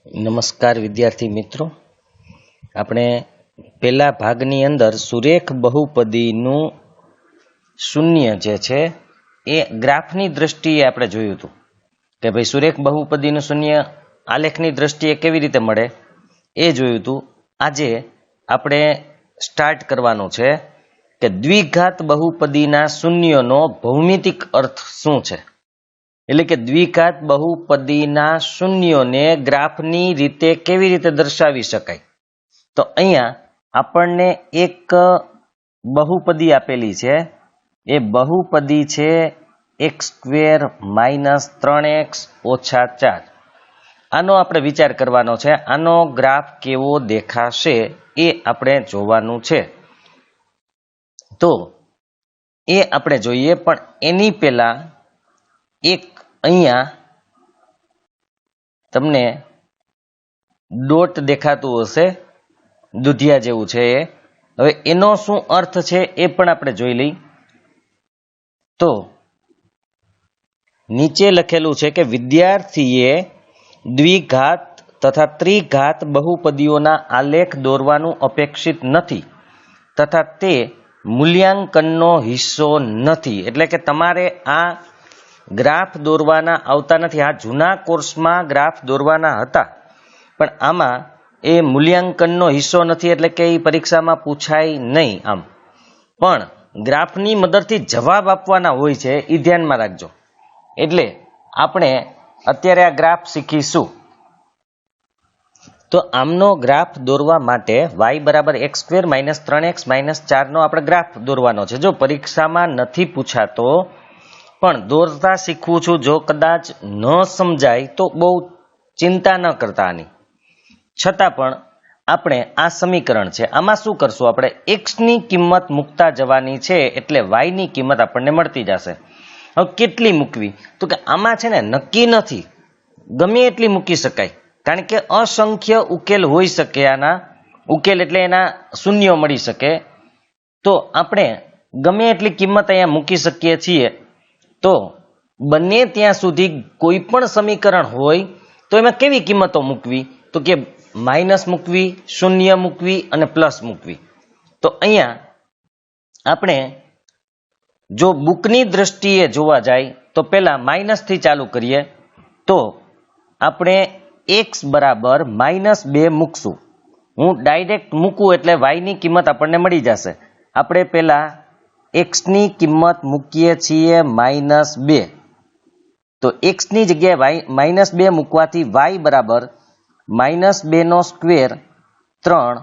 નમસ્કાર વિદ્યાર્થી મિત્રો, આપણે પહેલા ભાગની અંદર સુરેખ બહુપદીનું શૂન્ય જે છે એ ગ્રાફની દ્રષ્ટિએ આપણે જોયું હતું કે ભાઈ સુરેખ બહુપદીનું શૂન્ય આલેખની દ્રષ્ટિએ કેવી રીતે મળે એ જોયું હતું. આજે આપણે સ્ટાર્ટ કરવાનું છે કે દ્વિઘાત બહુપદીના શૂન્યનો ભૌમિતિક અર્થ શું છે, એટલે કે દ્વિઘાત બહુપદીના શૂન્યોને ગ્રાફની રીતે કેવી રીતે દર્શાવી શકાય. તો અહીંયા આપણને એક બહુપદી આપેલી છે, એ બહુપદી છે x² - 3x - 4. આનો આપણે વિચાર કરવાનો છે, આનો ગ્રાફ કેવો દેખાશે એ આપણે જોવાનું છે. તો એ આપણે જોઈએ, પણ એની પહેલા એક અહીંયા તમને ડોટ દેખાતું હશે, દુધિયા જેવું છે એ. હવે એનો શું અર્થ છે એ પણ આપણે જોઈ લઈ. તો નીચે લખેલું છે કે વિદ્યાર્થીએ દ્વિઘાત તથા ત્રિઘાત બહુપદીઓના આલેખ દોરવાનું અપેક્ષિત નથી તથા તે મૂલ્યાંકનનો હિસ્સો નથી. એટલે કે તમારે આ ગ્રાફ દોરવાના આવતા નથી. આ જૂના કોર્સમાં ગ્રાફ દોરવાના હતા, પણ આમાં એ મૂલ્યાંકનનો હિસ્સો નથી, એટલે કે એ પરીક્ષામાં પૂછાય નહીં. આમ પણ ગ્રાફની મદદથી જવાબ આપવાના હોય છે, એ ધ્યાનમાં રાખજો. એટલે આપણે અત્યારે આ ગ્રાફ શીખીશું. તો આમનો ગ્રાફ દોરવા માટે y = x² - 3x - 4 નો આપણે ગ્રાફ દોરવાનો છે. જો પરીક્ષામાં નથી પૂછાતો પણ દોરતા શીખવું છું, જો કદાચ ન સમજાય તો બહુ ચિંતા ન કરતા આની. છતાં પણ આપણે આ સમીકરણ છે, આમાં શું કરશું, આપણે x ની કિંમત મૂકતા જવાની છે, એટલે y ની કિંમત આપણને મળતી જશે. હવે કેટલી મૂકવી, તો કે આમાં છે ને નક્કી નથી, ગમે એટલી મૂકી શકાય, કારણ કે અસંખ્ય ઉકેલ હોઈ શકે. આના ઉકેલ એટલે એના શૂન્યો મળી શકે. તો આપણે ગમે એટલી કિંમત અહીંયા મૂકી શકીએ છીએ. તો બને ત્યાં સુધી કોઈ પણ સમીકરણ હોય તો એમાં કેવી કિંમતો મૂકવી, તો કે માઇનસ મૂકવી, શૂન્ય મૂકવી અને પ્લસ મૂકવી. તો અહીંયા આપણે જો બુકની દ્રષ્ટિએ જોવા જાય તો પહેલા માઇનસથી ચાલુ કરીએ. તો આપણે x = -2 મૂકશું. હું ડાયરેક્ટ મૂકું એટલે y ની કિંમત આપણને મળી જશે. આપણે પહેલા x ની કિંમત મૂકીએ છીએ -2. તો x ની જગ્યાએ -2 મૂકવાથી y બરાબર -2² 3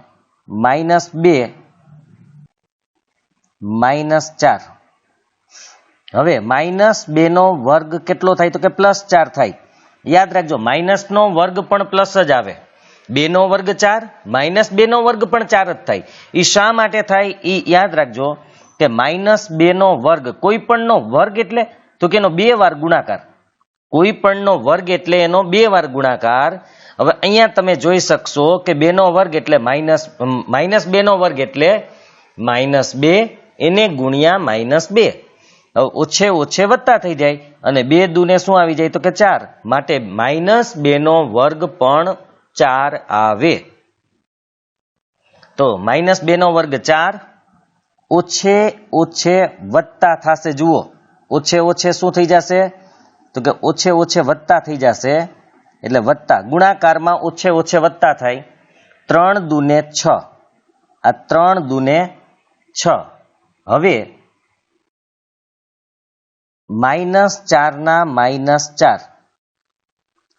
-2 -4. હવે -2 નો વર્ગ કેટલો થાય, તો કે +4 થાય. યાદ રાખજો, માઇનસ નો વર્ગ પણ પ્લસ જ આવે. 2 નો વર્ગ 4, -2 નો વર્ગ પણ 4 જ થાય. એ શા માટે થાય એ યાદ રાખજો કે -2 નો વર્ગ, કોઈ પણ નો વર્ગ એટલે તો કે એનો 2 વાર ગુણાકાર. કોઈ પણ નો વર્ગ એટલે એનો 2 વાર ગુણાકાર. હવે અહીંયા તમે જોઈ શકશો કે 2 નો વર્ગ એટલે -2 નો વર્ગ એટલે -2 એને ગુણ્યા -2. હવે ઓછે ઓછે વત્તા થઈ જાય અને 2 દુને શું આવી જાય, તો કે 4. માટે -2 નો વર્ગ પણ 4 આવે. તો -2 નો વર્ગ 4, ઓછે ઓછે વત્તા થશે. જુઓ, ઓછે ઓછે શું થઈ જશે, તો કે ઓછે ઓછે વત્તા થઈ જશે. એટલે વત્તા ગુણાકારમાં ઓછે ઓછે વત્તા થાય. 3 દુને 6, આ 3 દુને 6. હવે -4 ના -4.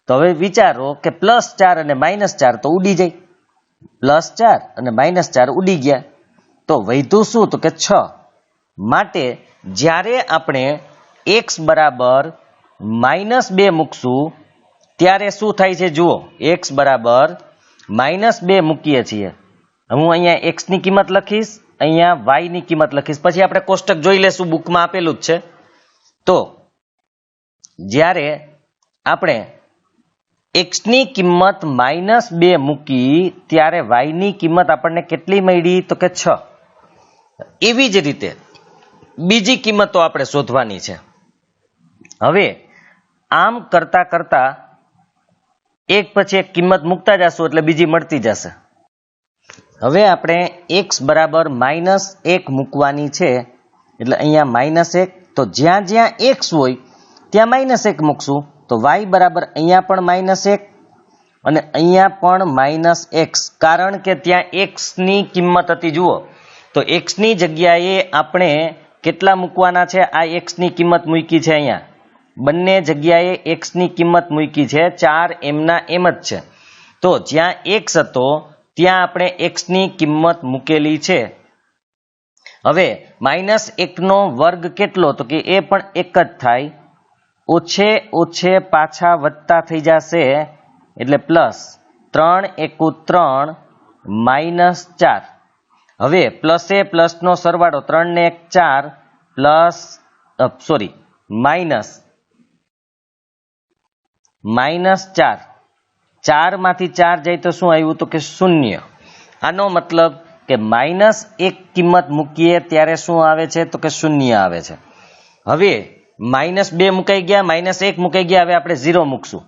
તો હવે વિચારો કે +4 અને -4 તો ઉડી જાય. +4 અને -4 ઉડી ગયા. તો વધ્યું શું, તો કે 6. માટે જ્યારે આપણે x = -2 મૂકશું ત્યારે શું થાય છે, જુઓ, x = -2 મૂકીએ છીએ. હું અહીંયા x ની કિંમત લખીશ, અહીંયા y ની કિંમત લખીશ, પછી આપણે કોષ્ટક જોઈ લેશું, બુકમાં આપેલું જ છે. તો જ્યારે આપણે x ની કિંમત -2 મૂકી ત્યારે y ની કિંમત આપણને કેટલી મળી, તો કે 6. એવી જ રીતે બીજી કિંમતો આપણે શોધવાની છે. હવે આમ કરતા કરતા એક પછી એક કિંમત મૂકતા જશું એટલે બીજી મળતી જશે. હવે આપણે x બરાબર -1 મૂકવાની છે એટલે અહીંયા -1, તો જ્યાં જ્યાં x હોય ત્યાં -1 મૂકશું. તો y બરાબર અહીંયા પણ -1 અને અહીંયા પણ -x, કારણ કે ત્યાં x ની કિંમત હતી. જુઓ તો x ની જગ્યાએ આપણે કેટલા મૂકવાના છે? આ x ની કિંમત મૂકી છે અહીંયા, બંને જગ્યાએ x ની કિંમત મૂકી છે, 4 એમના એમ જ છે. તો જ્યાં x હતો ત્યાં આપણે x ની કિંમત મૂકેલી છે. હવે -1 નો વર્ગ કેટલો? તો કે એ પણ 1 જ થાય, ઓછે ઓછે પાછા વધતા થઈ જશે એટલે પ્લસ 3 એકુ 3 -4. હવે પ્લસ એ પ્લસ નો સરવાળો, 3 ને 1 4 પ્લસ -4, 4 માંથી 4 જાય તો શું આવ્યું? તો કે 0. આનો મતલબ કે -1 કિંમત મૂકીએ ત્યારે શું આવે છે? તો કે 0 આવે છે. હવે -2 મુકાઈ ગયા, -1 મુકાઈ ગયા, હવે આપણે 0 મૂકશું.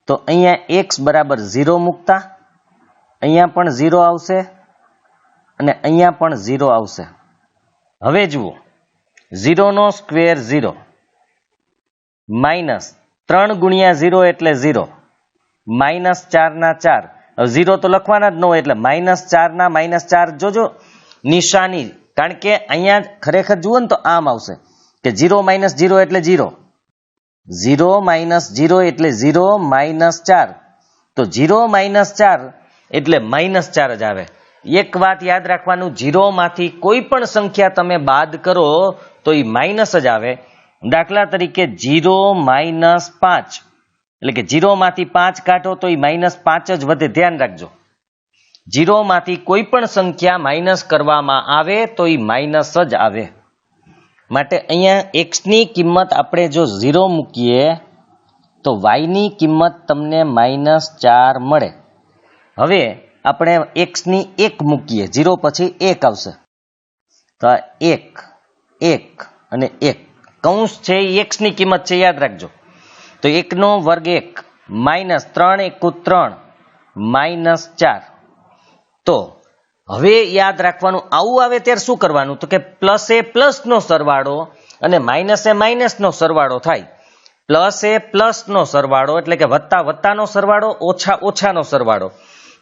તો અહીંયા x બરાબર 0 મૂકતા અહીંયા પણ 0 આવશે અને અહીંયા પણ 0 આવશે. હવે જુઓ, 0 નો સ્ક્વેર 0, -3 ગુણ્યા 0 એટલે 0, -4 ના 4, 0 તો લખવાના જ ન હોય એટલે -4 ના -4 જોજો નિશાની, કારણ કે અહીંયા ખરેખર જુઓ ને તો આમ આવશે કે 0 - 0 એટલે 0, 0 - 0 એટલે 0 -4, તો 0 -4 એટલે -4 જ આવે. એક વાત યાદ રાખવાનું, 0 માંથી કોઈ પણ સંખ્યા તમે બાદ કરો તો એ માઇનસ જ આવે. દાખલા તરીકે 0 - 5 એટલે કે 0 માંથી 5 કાઢો તો એ -5 જ વધે. ધ્યાન રાખજો, 0 માંથી કોઈ પણ સંખ્યા માઇનસ કરવામાં આવે તો એ માઇનસ જ આવે. માટે અહીંયા x ની કિંમત આપણે જો 0 મૂકીએ તો y ની કિંમત તમને -4 મળે. હવે આપણે x ની 1 મૂકીએ, 0 પછી 1 આવશે, તો 1 1 અને 1 કૌંસ છે એ x ની કિંમત છે, યાદ રાખજો. તો 1 નો વર્ગ 1, -3 એકુ 3 -4. તો હવે યાદ રાખવાનું, આવું આવે ત્યારે શું કરવાનું? તો કે પ્લસ એ પ્લસ નો સરવાળો અને માઇનસ એ માઇનસ નો સરવાળો થાય. પ્લસ એ પ્લસ નો સરવાળો એટલે કે વત્તા વત્તાનો સરવાળો, ઓછા ઓછાનો સરવાળો.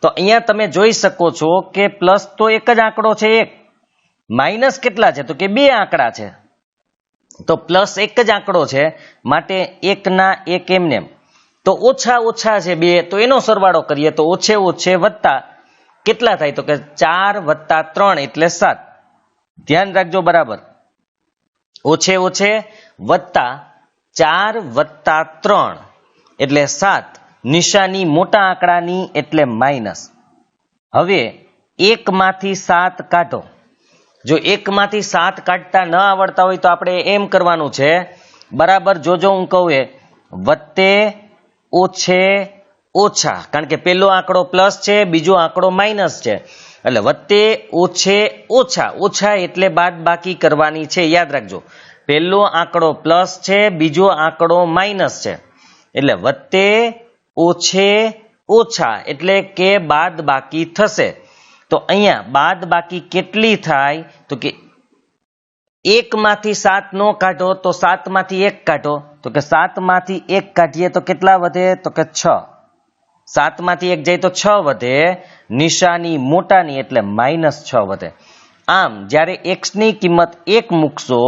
તો અહીંયા તમે જોઈ શકો છો કે પ્લસ તો એક જ આંકડો છે 1, માઇનસ કેટલા છે? તો કે 2 આંકડા છે. તો પ્લસ એક જ આંકડો છે માટે 1 ના 1 એમને. તો ઓછા ઓછા છે 2, તો એનો સરવાળો કરીએ તો ઓછે ઓછે વત્તા કેટલા થાય? તો કે 4 + 3 એટલે 7. ધ્યાન રાખજો બરાબર, ઓછે ઓછે વત્તા 4 + 3 એટલે 7, નિશાની મોટા આંકડાની એટલે માઇનસ. હવે 1 માંથી 7 કાઢો. જો 1 માંથી 7 કાઢતા ન આવડતા હોય તો આપણે એમ કરવાનું છે, બરાબર જોજો હું કહું એ, વત્તે ઓછે ઓછા, કારણ કે પેલો આંકડો પ્લસ છે, બીજો આંકડો માઇનસ છે, એટલે વત્તે ઓછે ઓછા, ઓછા એટલે બાદ બાકી કરવાની છે. યાદ રાખજો, પેલો આંકડો પ્લસ છે, બીજો આંકડો માઇનસ છે, એટલે વત્તે ઓછે ઓછા એટલે કે બાદ બાકી થશે. તો અહીંયા બાદ બાકી કેટલી થાય? તો કે 1 માંથી 7 નો કાઢો તો 7 માંથી 1 કાઢો, તો કે 7 માંથી 1 કાઢીએ તો કેટલા વધે? તો કે 6. 7 માંથી 1 જાય તો 6 વધે, નિશાની મોટાની એટલે -6 વધે. આમ જ્યારે x ની કિંમત 1 મૂકશો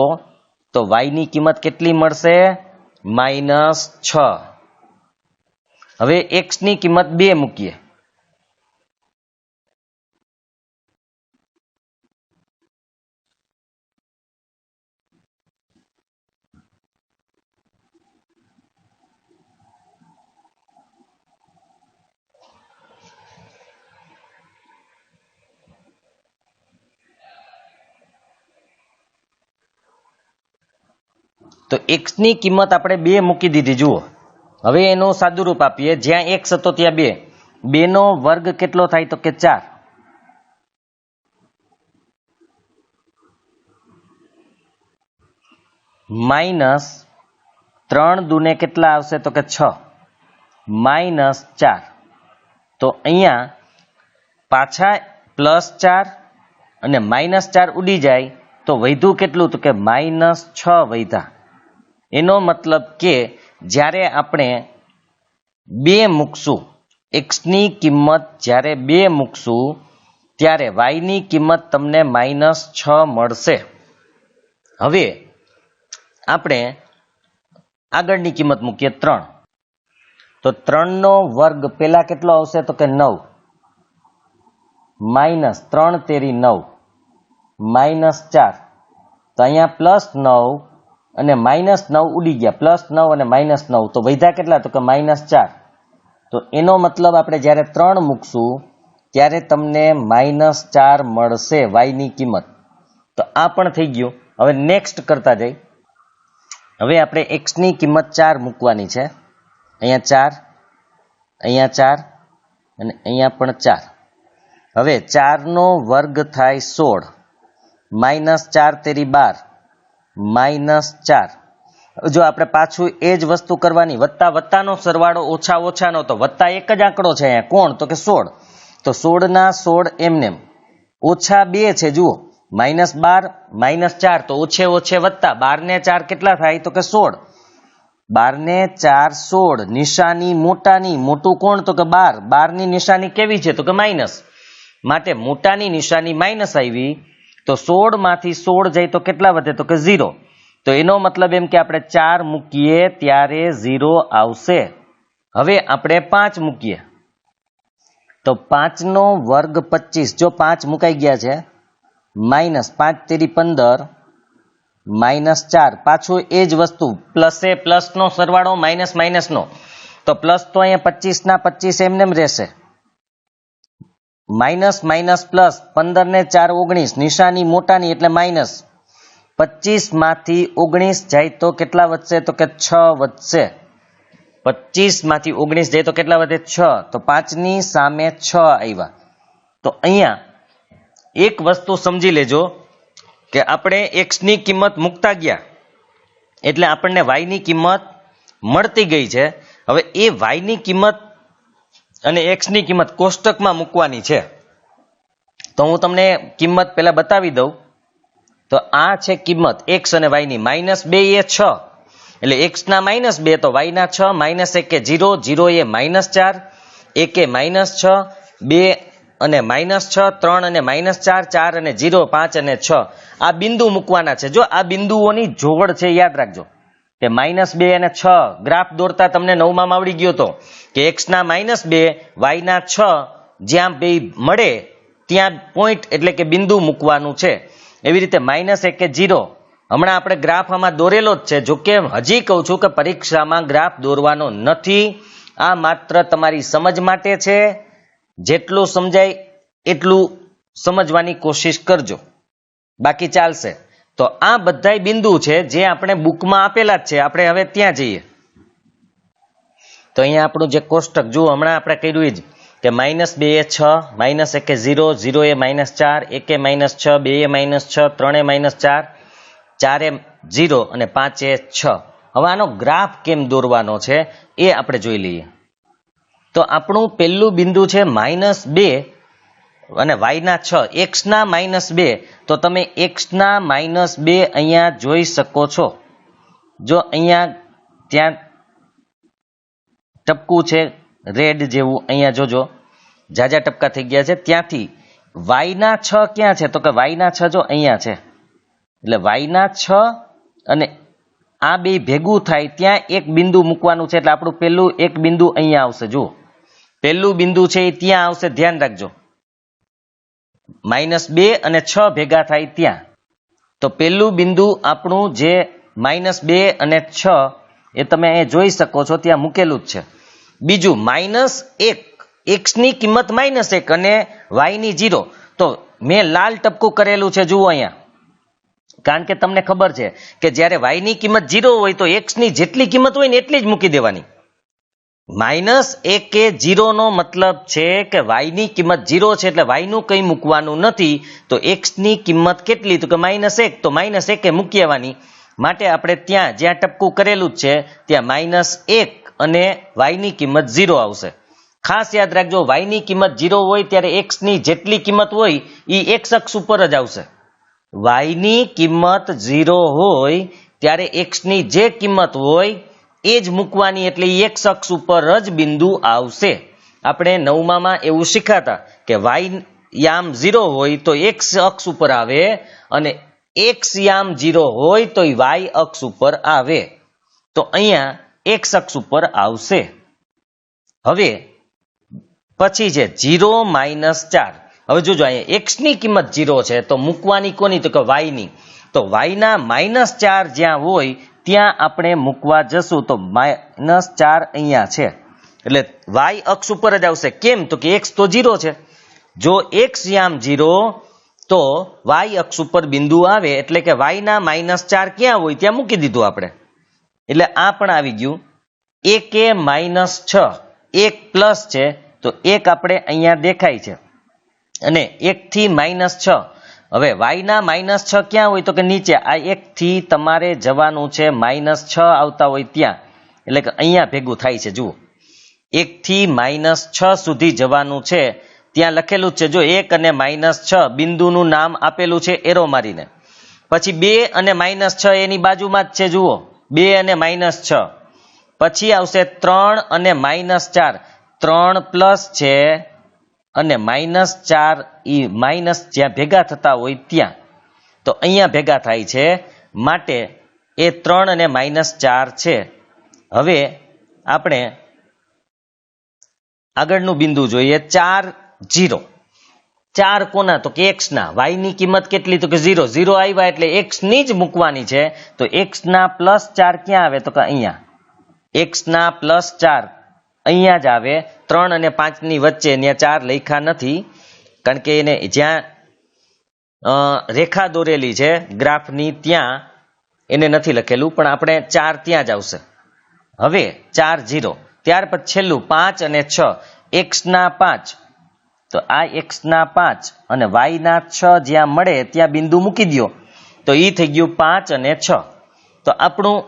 તો y ની કિંમત કેટલી મળશે? -6. હવે x ની કિંમત 2 મૂકીએ, તો x ની કિંમત આપણે 2 મૂકી દીધી. જુઓ, હવે એનું સાદુરૂપ આપીએ, જ્યાં x હતો ત્યાં 2, 2 નો વર્ગ કેટલો થાય? તો કે 4. -3 દુને કેટલા આવશે? તો કે 6. -4. તો અહીંયા પાછા +4 અને -4 ઉડી જાય તો વધ્યું કેટલું? તો કે -6 વધ્યા. એનો મતલબ કે જ્યારે આપણે 2 મૂકશું, એક્સની કિંમત જ્યારે 2 મૂકશું ત્યારે વાયની કિંમત તમને -6 મળશે. હવે આપણે આગળની કિંમત મૂકીએ 3. તો 3 નો વર્ગ પેલા કેટલો આવશે? તો કે 9 -3 તેરી 9 -4. તો અહીંયા +9 અને -9 ઉડી ગયા, +9 અને -9 તો વધ્યા કેટલા? તો કે -4. તો એનો મતલબ આપણે જ્યારે 3 મૂકશું ત્યારે તમને -4 મળશે વાયની કિંમત. તો આ પણ થઈ ગયું. હવે નેક્સ્ટ કરતા જઈ. હવે આપણે એક્સની કિંમત 4 મૂકવાની છે. અહીંયા 4, અહીંયા 4 અને અહીંયા પણ 4. હવે 4 નો વર્ગ થાય 16, -4 તેરી 12 -4. જો આપણે પાછું એ જ વસ્તુ કરવાની, વત્તા વત્તાનો સરવાળો ઓછા ઓછાનો, તો વત્તા એક જ આંકડો છે અહીંયા. કોણ? તો કે 16. તો 16 ના 16 એમનેમ, ઓછા 2 છે જુઓ, -12 -4 તો ઓછે ઓછે વત્તા 12 ને 4 કેટલા થાય? તો કે 16. 12 ને 4 16. નિશાની મોટાની, મોટું કોણ? તો કે 12. 12 ની નિશાની કેવી છે? તો કે માઇનસ. માટે મોટાની નિશાની માઇનસ આવી, તો 16 માંથી 16 જાય તો કેટલા વધે? તો કે 0. તો એનો મતલબ એમ કે આપણે 4 મૂકીએ ત્યારે 0 આવશે. હવે આપણે 5 મૂકીએ તો 5 નો વર્ગ 25. જો 5 મુકાઈ ગયા છે, -5 તેરી 15 -4. પાછું એ જ વસ્તુ, પ્લસે પ્લસનો સરવાળો, માઇનસ માઇનસનો. તો પ્લસ તો અહીંયા 25 ના 25 એમનેમ રહેશે. માઇનસ માઇનસ પ્લસ, 15 ને 4 19, નિશાની મોટાની એટલે માઇનસ. 25 માંથી 19 જાય તો કેટલા વધશે? તો કે 6 વધશે. 25 માંથી 19 જાય તો કેટલા વધે? 6. તો 5 ની સામે 6 આવ્યા. તો અહીંયા એક વસ્તુ સમજી લેજો કે આપણે x ની કિંમત મૂકતા ગયા એટલે આપણને y ની કિંમત મળતી ગઈ છે. હવે એ y ની કિંમત અને x ની કિંમત કોષ્ટકમાં મૂકવાની છે. તો હું તમને કિંમત પહેલા બતાવી દઉં. તો આ છે કિંમત x અને y ની. -2 એ 6 એટલે x ના -2 તો y ના 6, -1 એ 0, 0 એ -4, 1 એ -6, 2 અને -6, 3 અને -4, 4 અને 0, 5 અને 6. આ બિંદુ મૂકવાના છે. જો આ બિંદુઓની જોડ છે, યાદ રાખજો કે -2 અને 6 ગ્રાફ દોરતા તમને 9માં આવડી ગયો તો કે x ના -2 y ના 6 જ્યાં બે મળે ત્યાં પોઈન્ટ એટલે કે બિંદુ મૂકવાનું છે. એવી રીતે -1 એ 0. હમણાં આપણે ગ્રાફ આમાં દોરેલો જ છે. જો કે હજી કહું છું કે પરીક્ષામાં ગ્રાફ દોરવાનો નથી. આ માત્ર તમારી સમજ માટે છે. જેટલું સમજાય એટલું સમજવાની કોશિશ કરજો, બાકી ચાલશે. તો આ બધાય બિંદુ છે જે આપણે બુકમાં આપેલા જ છે. આપણે હવે ત્યાં જઈએ તો અહીંયા આપણું જે કોષ્ટક જુઓ, હમણાં આપણે કર્યું એ જ કે -2 એ 6, -1 એ 0, 0 એ -4, 1 એ -6, 2 એ -6, 3 એ -4, 4 એ 0 અને 5 એ 6. હવે આનો ગ્રાફ કેમ દોરવાનો છે એ આપણે જોઈ લઈએ. તો આપણું પહેલું બિંદુ છે -2 અને y ના 6, x ના -2. તો તમે x ના -2 અહીંયા જોઈ શકો છો. જો અહીંયા ત્યાં ટપકું છે રેડ જેવું, અહીંયા જોજો જાજા ટપકા થઈ ગયા છે. ત્યાંથી y ના 6 ક્યાં છે? તો કે y ના 6 જો અહીંયા છે. એટલે y ના 6 અને આ બે ભેગું થાય ત્યાં એક બિંદુ મૂકવાનું છે. એટલે આપણું પેલું એક બિંદુ અહીંયા આવશે. જુઓ પેલું બિંદુ છે એ ત્યાં આવશે, ધ્યાન રાખજો. -2 અને 6 ભેગા થાય ત્યાં. તો પેલું બિંદુ આપણું જે -2 અને 6 એ તમે અહીંયા જોઈ શકો છો, ત્યાં મૂકેલું જ છે. બીજું -1, x ની કિંમત -1 અને y ની 0. તો મેં લાલ ટપકું કરેલું છે જુઓ અહીંયા, કારણ કે તમને ખબર છે કે જ્યારે y ની કિંમત 0 હોય તો x ની જેટલી કિંમત હોય ને એટલી જ મૂકી દેવાની. -1 એ 0 નો મતલબ છે કે y ની કિંમત 0 છે એટલે y નું કંઈ મૂકવાનું નથી. તો x ની કિંમત કેટલી? તો કે -1, તો -1 એ મૂકી આવવાની. માટે આપણે ત્યાં જ્યાં ટપકું કરેલું જ છે ત્યાં -1 અને y ની કિંમત 0 આવશે. ખાસ યાદ રાખજો, y ની કિંમત 0 હોય ત્યારે x ની જેટલી કિંમત હોય એ x અક્ષ ઉપર જ આવશે. y ની કિંમત 0 હોય ત્યારે x ની જે કિંમત હોય એ જ મૂકવાની, એટલે x અક્ષ ઉપર જ બિંદુ આવશે. આપણે 9માં એવું શીખાતા કે y યામ 0 હોય તો x અક્ષ ઉપર આવે અને x યામ 0 હોય તો y અક્ષ ઉપર આવે. તો અહીંયા x અક્ષ ઉપર આવશે. હવે પછી છે 0 - 4. હવે જોજો અહીંયા x ની કિંમત 0 છે તો મૂકવાની કોની, તો કે y ની. તો y ના -4 જ્યાં હોય ત્યાં આપણે મૂકવા જશું, તો -4 અહીંયા છે એટલે y અક્ષ ઉપર જ આવશે. કેમ, તો કે x તો 0 છે. જો x યામ 0 તો y અક્ષ ઉપર બિંદુ આવે એટલે કે y ના -4 ક્યાં હોય ત્યાં મૂકી દીધું આપણે, એટલે આ પણ આવી ગયું. 1 -6, 1 પ્લસ છે તો 1 આપણે અહીંયા દેખાય છે અને 1 થી -6. હવે y ના -6 ક્યાં હોય તો કે નીચે, આ 1 થી તમારે જવાનું છે -6 આવતા હોય ત્યાં, એટલે કે અહીંયા ભેગું થાય છે. જુઓ 1 થી -6 સુધી જવાનું છે, ત્યાં લખેલું છે જો 1 અને -6 બિંદુનું નામ આપેલું છે એરો મારીને. પછી 2 અને -6 એની બાજુમાં જ છે, જુઓ 2 અને -6. પછી આવશે 3 અને -4, 3 પ્લસ છે અને -4 ઈ માઇનસ જ્યાં ભેગા થતા હોય ત્યાં, તો અહીંયા ભેગા થાય છે માટે એ 3 અને -4 છે. હવે આપણે આગળનું બિંદુ જોઈએ 4, 0. 4 કોના, તો કે x ના. y ની કિંમત કેટલી, તો કે 0. 0 આવ્યા એટલે x ની જ મૂકવાની છે, તો x ના +4 ક્યાં આવે, તો કે અહીંયા. x ના +4 અહીંયા જ આવે. 3 અને 5 ની વચ્ચે, ત્યાં 4 લખ્યા નથી કારણ કે એને જ્યાં રેખા દોરેલી છે ગ્રાફની ત્યાં એને નથી લખેલું, પણ આપણે 4 ત્યાં જ આવશે. હવે 4, 0. ત્યાર પછી છેલ્લું 5 અને 6, x ના 5, તો આ x ના 5 અને y ના 6 જ્યાં મળે ત્યાં બિંદુ મૂકી દો, તો એ થઈ ગયું 5 અને 6. તો આપણું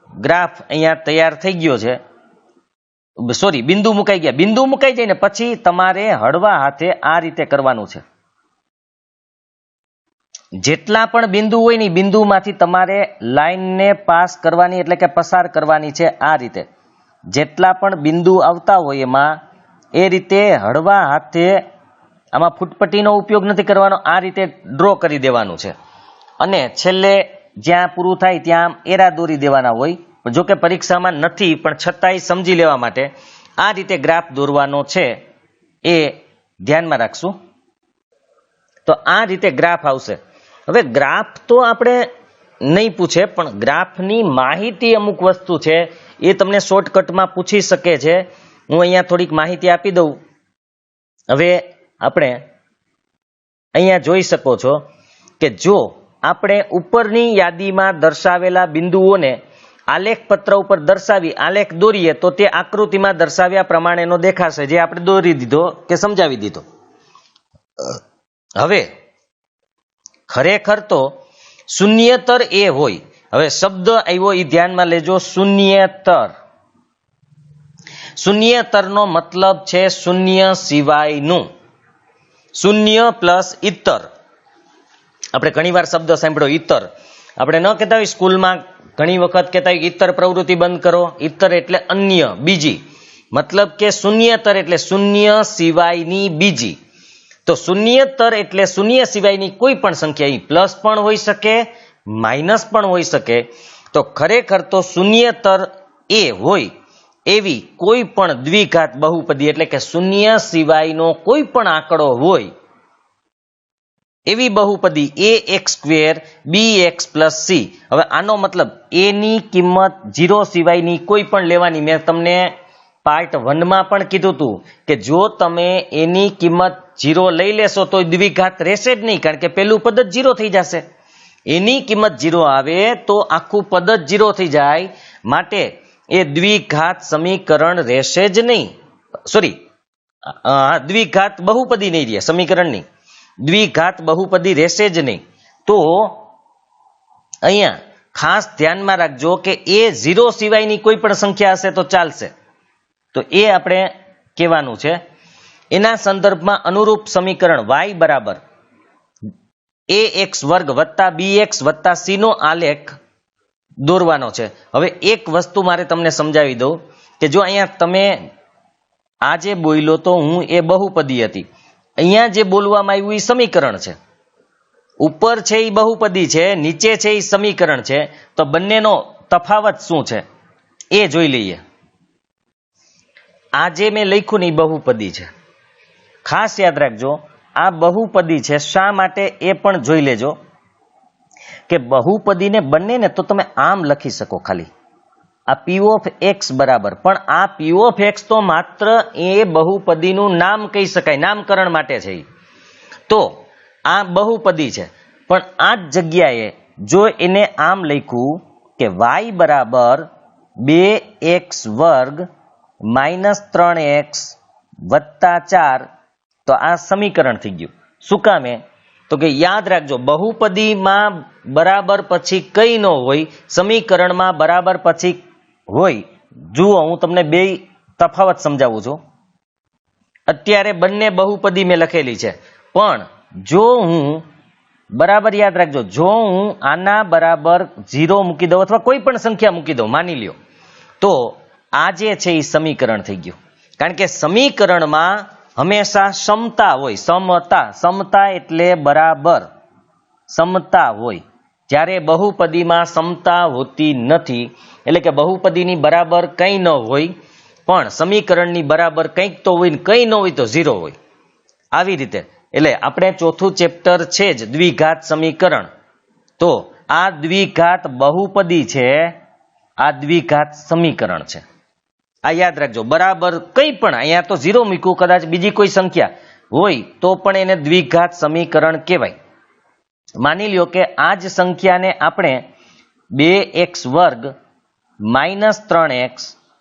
ગ્રાફ અહીંયા તૈયાર થઈ ગયો છે. સોરી, બિંદુ મુકાઈ ગયા. બિંદુ મુકાઈ જાય ને પછી તમારે હળવા હાથે આ રીતે કરવાનું છે. જેટલા પણ બિંદુ હોય ને બિંદુમાંથી તમારે લાઈનને પાસ કરવાની, એટલે કે પસાર કરવાની છે આ રીતે. જેટલા પણ બિંદુ આવતા હોય એમાં એ રીતે હળવા હાથે, આમાં ફૂટપટ્ટીનો ઉપયોગ નથી કરવાનો, આ રીતે ડ્રો કરી દેવાનું છે અને છેલ્લે જ્યાં પૂરું થાય ત્યાં એરા દોરી દેવાના હોય. જો કે પરીક્ષામાં નથી, પણ છતાંય સમજી લેવા માટે આ રીતે ગ્રાફ દોરવાનો છે, એ ધ્યાનમાં રાખશું. તો આ રીતે ગ્રાફ આવશે. હવે ગ્રાફ તો આપણે નહીં પૂછે, પણ ગ્રાફની માહિતી અમુક વસ્તુ છે એ તમને શોર્ટકટમાં પૂછી શકે છે. હું અહીંયા થોડીક માહિતી આપી દઉં. હવે આપણે અહીંયા જોઈ શકો છો કે જો આપણે ઉપરની યાદીમાં દર્શાવેલા બિંદુઓને આલેખ પત્ર ઉપર દર્શાવી આલેખ દોરીએ તો તે આકૃતિમાં દર્શાવ્યા પ્રમાણેનો દેખાશે, જે આપણે દોરી દીધો કે સમજાવી દીધો. હવે ખરેખર તો શૂન્યતર એ હોય. હવે શબ્દ આવ્યો એ ધ્યાનમાં લેજો, શૂન્યતર. શૂન્યતરનો મતલબ છે શૂન્ય સિવાયનું. શૂન્ય પ્લસ ઇતર. આપણે ઘણીવાર શબ્દ સાંભળ્યો ઇતર. આપણે ન કહેતા હોય સ્કૂલમાં, ઘણી વખત કહેતા હોય ઇતર પ્રવૃત્તિ બંધ કરો. ઇતર એટલે અન્ય, બીજી. મતલબ કે શૂન્યતર એટલે શૂન્ય સિવાયની બીજી. તો શૂન્યતર એટલે શૂન્ય સિવાયની કોઈ પણ સંખ્યા, પ્લસ પણ હોઈ શકે, માઇનસ પણ હોઈ શકે. તો ખરેખર તો શૂન્યતર એ હોય એવી કોઈ પણ દ્વિઘાત બહુપદી, એટલે કે શૂન્ય સિવાયનો કોઈ પણ આંકડો હોય એવી બહુપદી ax² bx + c. હવે આનો મતલબ a ની કિંમત 0 સિવાયની કોઈ પણ લેવાની. મેં તમને પાર્ટ 1માં પણ કીધું હતું કે જો તમે એની કિંમત 0 લઈ લેશો તો દ્વિઘાત રહેશે જ નહીં, કારણ કે પેલું પદ જ 0 થઈ જશે. એની કિંમત 0 આવે તો આખું પદ જ 0 થઈ જાય, માટે એ દ્વિઘાત સમીકરણ રહેશે જ નહીં. સોરી, દ્વિઘાત બહુપદી નહીં રહે, સમીકરણ નહીં, દ્વિઘાત બહુપદી રહેશે જ નહીં. તો અહીંયા ખાસ ધ્યાનમાં રાખજો કે એ 0 સિવાયની કોઈ પણ સંખ્યા હશે તો ચાલશે. તો એ આપણે કહેવાનું છે. એના સંદર્ભમાં અનુરૂપ સમીકરણ y બરાબર ax વર્ગ વત્તા bx વત્તા c નો આલેખ દોરવાનો છે. હવે એક વસ્તુ મારે તમને સમજાવી દઉં કે જો અહીંયા તમે આજે બોલ્યો તો હું એ બહુપદી હતી, અહીંયા જે બોલવામાં આવ્યું એ સમીકરણ છે. ઉપર છે એ બહુપદી છે, નીચે છે એ સમીકરણ છે. તો બંનેનો તફાવત શું છે એ જોઈ લઈએ. આ જે મેં લખ્યું ને એ બહુપદી છે, ખાસ યાદ રાખજો આ બહુપદી છે. શા માટે એ પણ જોઈ લેજો કે બહુપદીને બંનેને તો તમે આમ લખી શકો ખાલી આ p ઓફ x બરાબર, પણ આ p ઓફ x તો માત્ર એ બહુપદીનું નામ કહી શકાય, નામકરણ માટે છે. તો આ બહુપદી છે, પણ આ જ જગ્યાએ જો એને આમ લખ્યું કે y બરાબર 2x વર્ગ માઇનસ 3x વત્તા 4, તો આ સમીકરણ થઈ ગયું. શું કામે? તો કે યાદ રાખજો બહુપદીમાં બરાબર પછી કઈ ન હોય, સમીકરણમાં બરાબર પછી હોય. જુઓ હું તમને બે તફાવત સમજાવું છું. અત્યારે બંને બહુપદી મેં લખેલી છે, પણ જો હું બરાબર યાદ રાખજો, જો હું આના બરાબર 0 મૂકી દઉં અથવા કોઈ પણ સંખ્યા મૂકી દઉં, માની લ્યો, તો આ જે છે એ સમીકરણ થઈ ગયું. કારણ કે સમીકરણમાં હંમેશા સમતા હોય, સમતા એટલે બરાબર સમતા હોય. જ્યારે બહુપદીમાં સમતા હોતી નથી, એટલે કે બહુપદીની બરાબર કંઈ ન હોય પણ સમીકરણની બરાબર કંઈક તો હોય ને કંઈ ન હોય તો 0 હોય. આવી રીતે એટલે આપણે ચોથું ચેપ્ટર છે જ દ્વિઘાત સમીકરણ. તો આ દ્વિઘાત બહુપદી છે, આ દ્વિઘાત સમીકરણ છે. આ યાદ રાખજો બરાબર કંઈ પણ, અહીંયા તો 0 મૂક્યું, કદાચ બીજી કોઈ સંખ્યા હોય તો પણ એને દ્વિઘાત સમીકરણ કહેવાય. માની લ્યો કે આ જ સંખ્યાને આપણે 2x વર્ગ માઇનસ 3x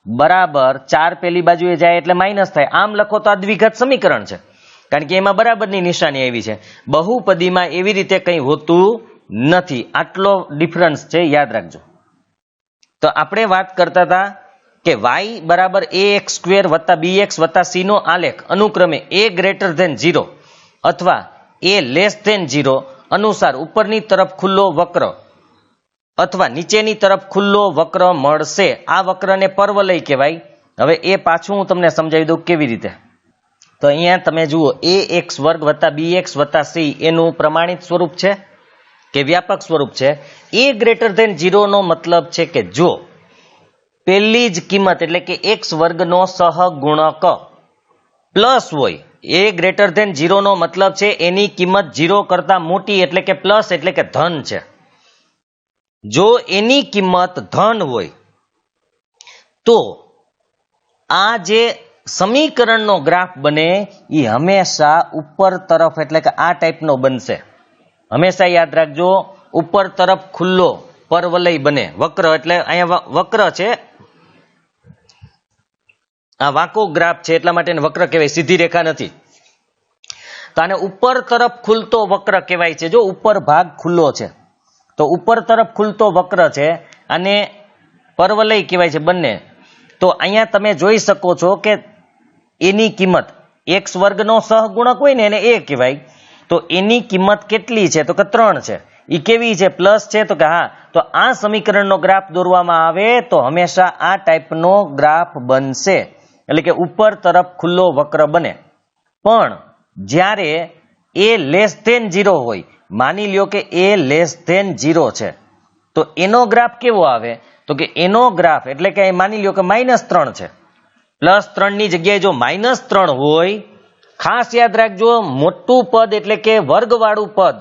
બરાબર 4 પેલી બાજુએ જાય એટલે માઇનસ થાય, આમ લખો તો આ દ્વિઘાત સમીકરણ છે. કારણ કે એમાં બરાબરની નિશાની આવી છે. બહુપદીમાં એવી રીતે કંઈ હોતું નથી. આટલો ડિફરન્સ છે, યાદ રાખજો. તો આપણે વાત કરતા હતા કે y બરાબર ax સ્ક્વેર વત્તા bx વત્તા c નો આલેખ અનુક્રમે a ગ્રેટર ધેન 0 અથવા a લેસ ધેન 0 અનુસાર ઉપરની તરફ ખુલ્લો વક્ર અથવા નીચેની તરફ ખુલ્લો વક્ર મળશે. આ વક્રને પર્વલય કહેવાય. હવે એ પાછું હું તમને સમજાવી દઉં કેવી રીતે. તો અહીંયા તમે જુઓ ax વર્ગ વત્તા bx વત્તા c એનું પ્રમાણિત સ્વરૂપ છે કે વ્યાપક સ્વરૂપ છે. a ગ્રેટર ધેન 0 નો મતલબ છે કે જો પહેલી જ કિંમત એટલે કે x વર્ગનો સહગુણક પ્લસ હોય, a ગ્રેટર ધેન 0 નો મતલબ છે એની કિંમત 0 કરતા મોટી એટલે કે પ્લસ એટલે કે ધન છે. જો એની કિંમત ધન હોય તો આ જે સમીકરણનો ગ્રાફ બને એ હંમેશા ઉપર તરફ એટલે કે આ ટાઈપનો બનશે. હંમેશા યાદ રાખજો ઉપર તરફ ખુલ્લો પરવલય બને. વક્ર એટલે અહીંયા વક્ર છે, આ વાંકો ગ્રાફ છે એટલા માટે વક્ર કહેવાય, સીધી રેખા નથી. તો આને ઉપર તરફ ખુલતો વક્ર કહેવાય છે. જો ઉપર ભાગ ખુલ્લો છે તો ઉપર તરફ ખુલતો વક્ર છે, અને પરવલય કહેવાય છે બંને. તો અહીંયા તમે જોઈ શકો છો કે એની કિંમત x વર્ગનો સહગુણક હોય ને એને a કહેવાય. તો એની કિંમત કેટલી છે? તો કે 3 છે. એ કેવી છે? પ્લસ છે. તો કે હા, તો આ સમીકરણનો ગ્રાફ દોરવામાં આવે તો હંમેશા આ ટાઈપનો ગ્રાફ બનશે, એટલે કે ઉપર તરફ ખુલ્લો વક્ર બને. પણ જ્યારે a લેસ ધેન 0 હોય, માની લ્યો કે a લેસ ધેન 0 છે, તો એનો ગ્રાફ કેવો આવે? તો કે એનો ગ્રાફ એટલે કે માની લ્યો કે -3 છે, +3 ની જગ્યાએ જો -3 હોય, ખાસ યાદ રાખજો મોટું પદ એટલે કે વર્ગવાળું પદ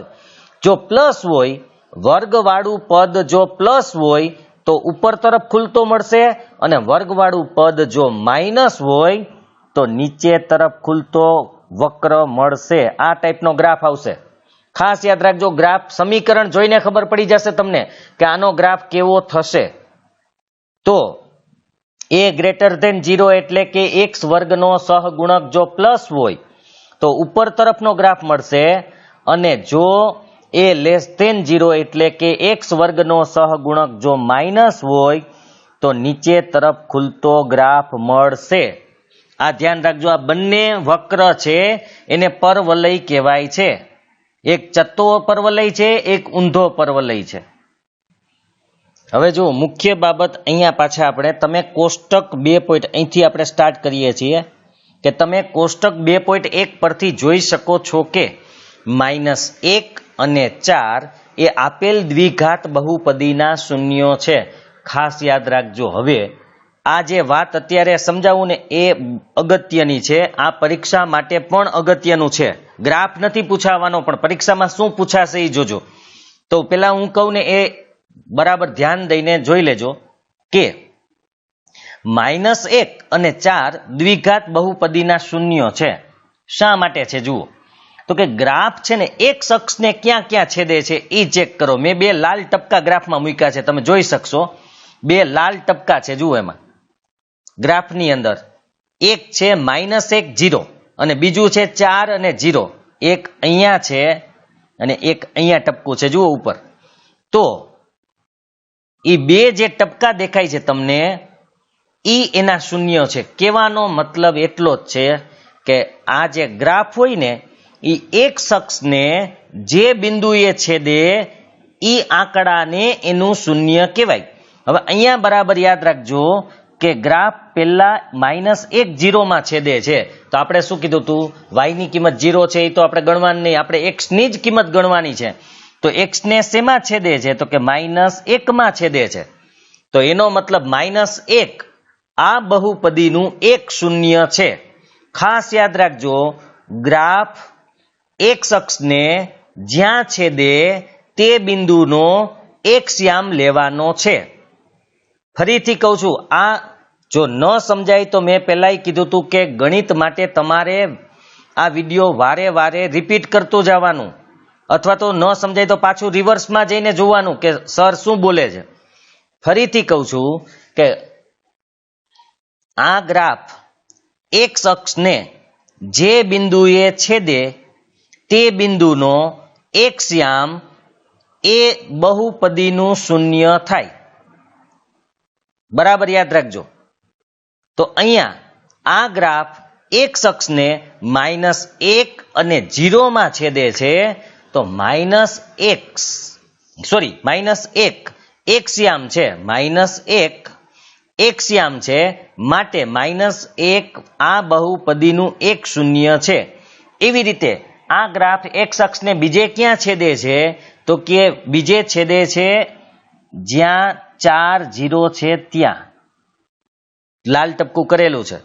જો પ્લસ હોય, વર્ગવાળું પદ જો પ્લસ હોય તો ઉપર તરફ ખુલતો મળશે, અને વર્ગવાળું પદ જો માઇનસ હોય તો નીચે તરફ ખુલતો વક્ર મળશે. આ ટાઈપનો ગ્રાફ આવશે. ખાસ યાદ રાખજો, ગ્રાફ સમીકરણ જોઈને ખબર પડી જશે તમને કે આનો ગ્રાફ કેવો થશે. તો a ગ્રેટર ધેન 0 એટલે કે x વર્ગનો સહગુણક જો પ્લસ હોય તો ઉપર તરફનો ગ્રાફ મળશે, અને જો a લેસ ધેન 0 એટલે કે x વર્ગનો સહગુણક જો માઇનસ હોય તો નીચે તરફ ખુલતો ગ્રાફ મળશે. આ ધ્યાન રાખજો, આ બંને વક્ર છે એને પરવલય કહેવાય છે. એક ચત્તો પરવલય છે, એક ઊંધો પરવલય છે. હવે જો મુખ્ય બાબત અહીંયા પાછા આપણે તમે કોષ્ટક 2. અહીંથી આપણે સ્ટાર્ટ કરીએ છીએ કે તમે કોષ્ટક 2.1 પરથી જોઈ શકો છો કે -1 અને 4 એ આપેલ દ્વિઘાત બહુપદીના શૂન્યો છે. ખાસ યાદ રાખજો. હવે આ જે વાત અત્યારે સમજાવું ને એ અગત્યની છે. આ પરીક્ષા માટે પણ અગત્યનું છે. ગ્રાફ નથી પૂછાવાનો, પણ પરીક્ષામાં શું પૂછાશે એ જોજો. તો પેલા હું કહું ને એ બરાબર ધ્યાન દઈને જોઈ લેજો કે -1 અને 4 દ્વિઘાત બહુપદીના શૂન્યો છે. શા માટે છે જુઓ. તો કે ગ્રાફ છે ને એક અક્ષને ક્યાં ક્યાં છેદે છે એ ચેક કરો. મેં 2 લાલ ટપકા ગ્રાફમાં મૂક્યા છે, તમે જોઈ શકશો. 2 લાલ ટપકા છે જુઓ એમાં ગ્રાફની અંદર. એક છે -1 0 અને બીજું છે 4 અને 0. એક અહીંયા છે અને એક અહીંયા ટપકું છે જુઓ ઉપર. તો એ 2 જે ટપકા દેખાય છે તમને ઈ એના શૂન્ય છે. કહેવાનો મતલબ એટલો જ છે કે આ જે ગ્રાફ હોય ને એ એક અક્ષને જે બિંદુએ છેદે ઈ આંકડાને એનું શૂન્ય કહેવાય. હવે અહીંયા બરાબર યાદ રાખજો કે ગ્રાફ પહેલા -1 0 માં છેદે છે. તો આપણે શું કીધું હતું, y ની કિંમત 0 છે એ તો આપણે ગણવાની નહીં, આપણે x ની જ કિંમત ગણવાની છે. તો x ને શેમાં છેદે છે, તો કે -1 માં છેદે છે. તો એનો મતલબ -1 આ બહુપદીનું એક શૂન્ય છે. ખાસ યાદ રાખજો, ગ્રાફ એક અક્ષને જ્યાં છેદે તે બિંદુનો એક્સયામ લેવાનો છે. ફરીથી કહું છું, આ જો ન સમજાય તો મેં પહેલાંય કીધું હતું કે ગણિત માટે તમારે આ વિડીયો વારે વારે રિપીટ કરતું જવાનું, અથવા તો ન સમજાય તો પાછું રિવર્સમાં જઈને જોવાનું કે સર શું બોલે છે. ફરીથી કહું છું કે આ ગ્રાફ એક અક્ષને જે બિંદુએ છેદે તે બિંદુનો એક્સયામ એ બહુપદીનું શૂન્ય થાય. બરાબર યાદ રાખજો. તો અહીંયા આ ગ્રાફ એક અક્ષને -1 અને 0 માં છેદે છે. તો -1 એક્સયામ છે, -1 એક્સયામ છે, માટે -1 આ બહુપદીનું એક શૂન્ય છે. એવી રીતે આ ગ્રાફ એક અક્ષને બીજે ક્યાં છેદે છે, તો કે બીજે છેદે છે જ્યાં 4 0 છે ત્યાં લાલ ટપકું કરેલું છે.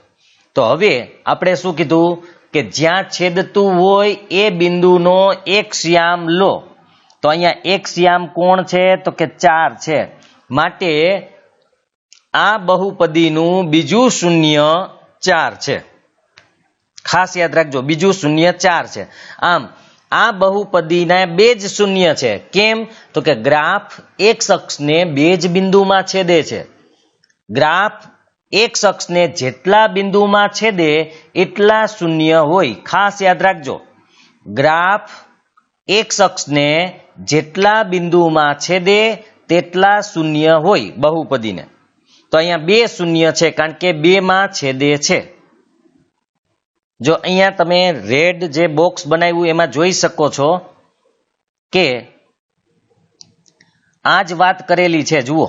તો હવે આપણે શું કીધું કે જ્યાં છેદતું હોય એ બિંદુનો એક્સયામ લો. તો અહીંયા એક્સયામ કોણ છે, તો કે 4 છે. માટે આ બહુપદીનું બીજું શૂન્ય 4 છે. ખાસ યાદ રાખજો, બીજું શૂન્ય 4 છે. આમ આ બહુપદીના 2 જ શૂન્ય છે. કેમ, તો કે ગ્રાફ એક અક્ષને 2 જ બિંદુમાં છેદે છે. ગ્રાફ એક અક્ષને જેટલા બિંદુમાં છેદે એટલા શૂન્ય હોય. ખાસ યાદ રાખજો, ગ્રાફ એક અક્ષને જેટલા બિંદુમાં છેદે તેટલા શૂન્ય હોય બહુપદીને. તો અહીંયા 2 શૂન્ય છે કારણ કે 2 માં છેદે છે. જો અહીંયા તમે રેડ જે બોક્સ બનાવ્યું એમાં જોઈ શકો છો કે આ જ વાત કરેલી છે. જુઓ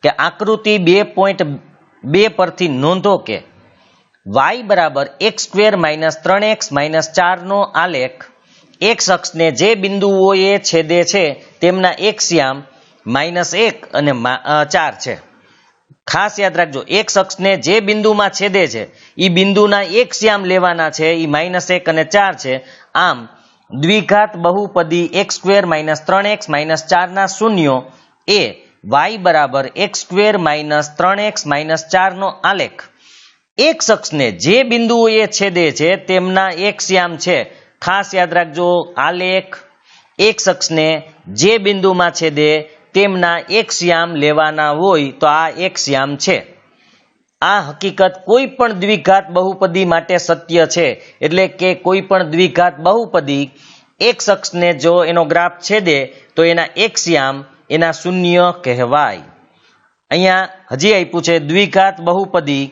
કે આકૃતિ 2.2 પરથી નોંધો કે y બરાબર x² - 3x - 4 નો આલેખ એક અક્ષને જે બિંદુઓએ છેદે છે તેમના એક્સયામ -1 અને 4 છે. ખાસ યાદ રાખજો, એક અક્ષને જે બિંદુમાં છેદે છે એ બિંદુના એક્સયામ લેવાના છે, એ -1 અને 4 છે. આમ દ્વિઘાત બહુપદી x² - 3x - 4 ના શૂન્યો એ y બરાબર x² - 3x - 4 નો આલેખ એક અક્ષને જે બિંદુએ છેદે છે તેમના એક્સયામ છે. ખાસ યાદ રાખજો, આલેખ એક અક્ષને જે બિંદુમાં છેદે તેમના એક્સયામ લેવાના હોય તો આ એક્સયામ છે. આ હકીકત કોઈ પણ દ્વિઘાત બહુપદી માટે સત્ય છે. એટલે કે કોઈ પણ દ્વિઘાત બહુપદી એક અક્ષને જો એનો ગ્રાફ છેદે તો એના એક્સયામ એના શૂન્ય કહેવાય. અહીંયા હજી આપ્યું છે દ્વિઘાત બહુપદી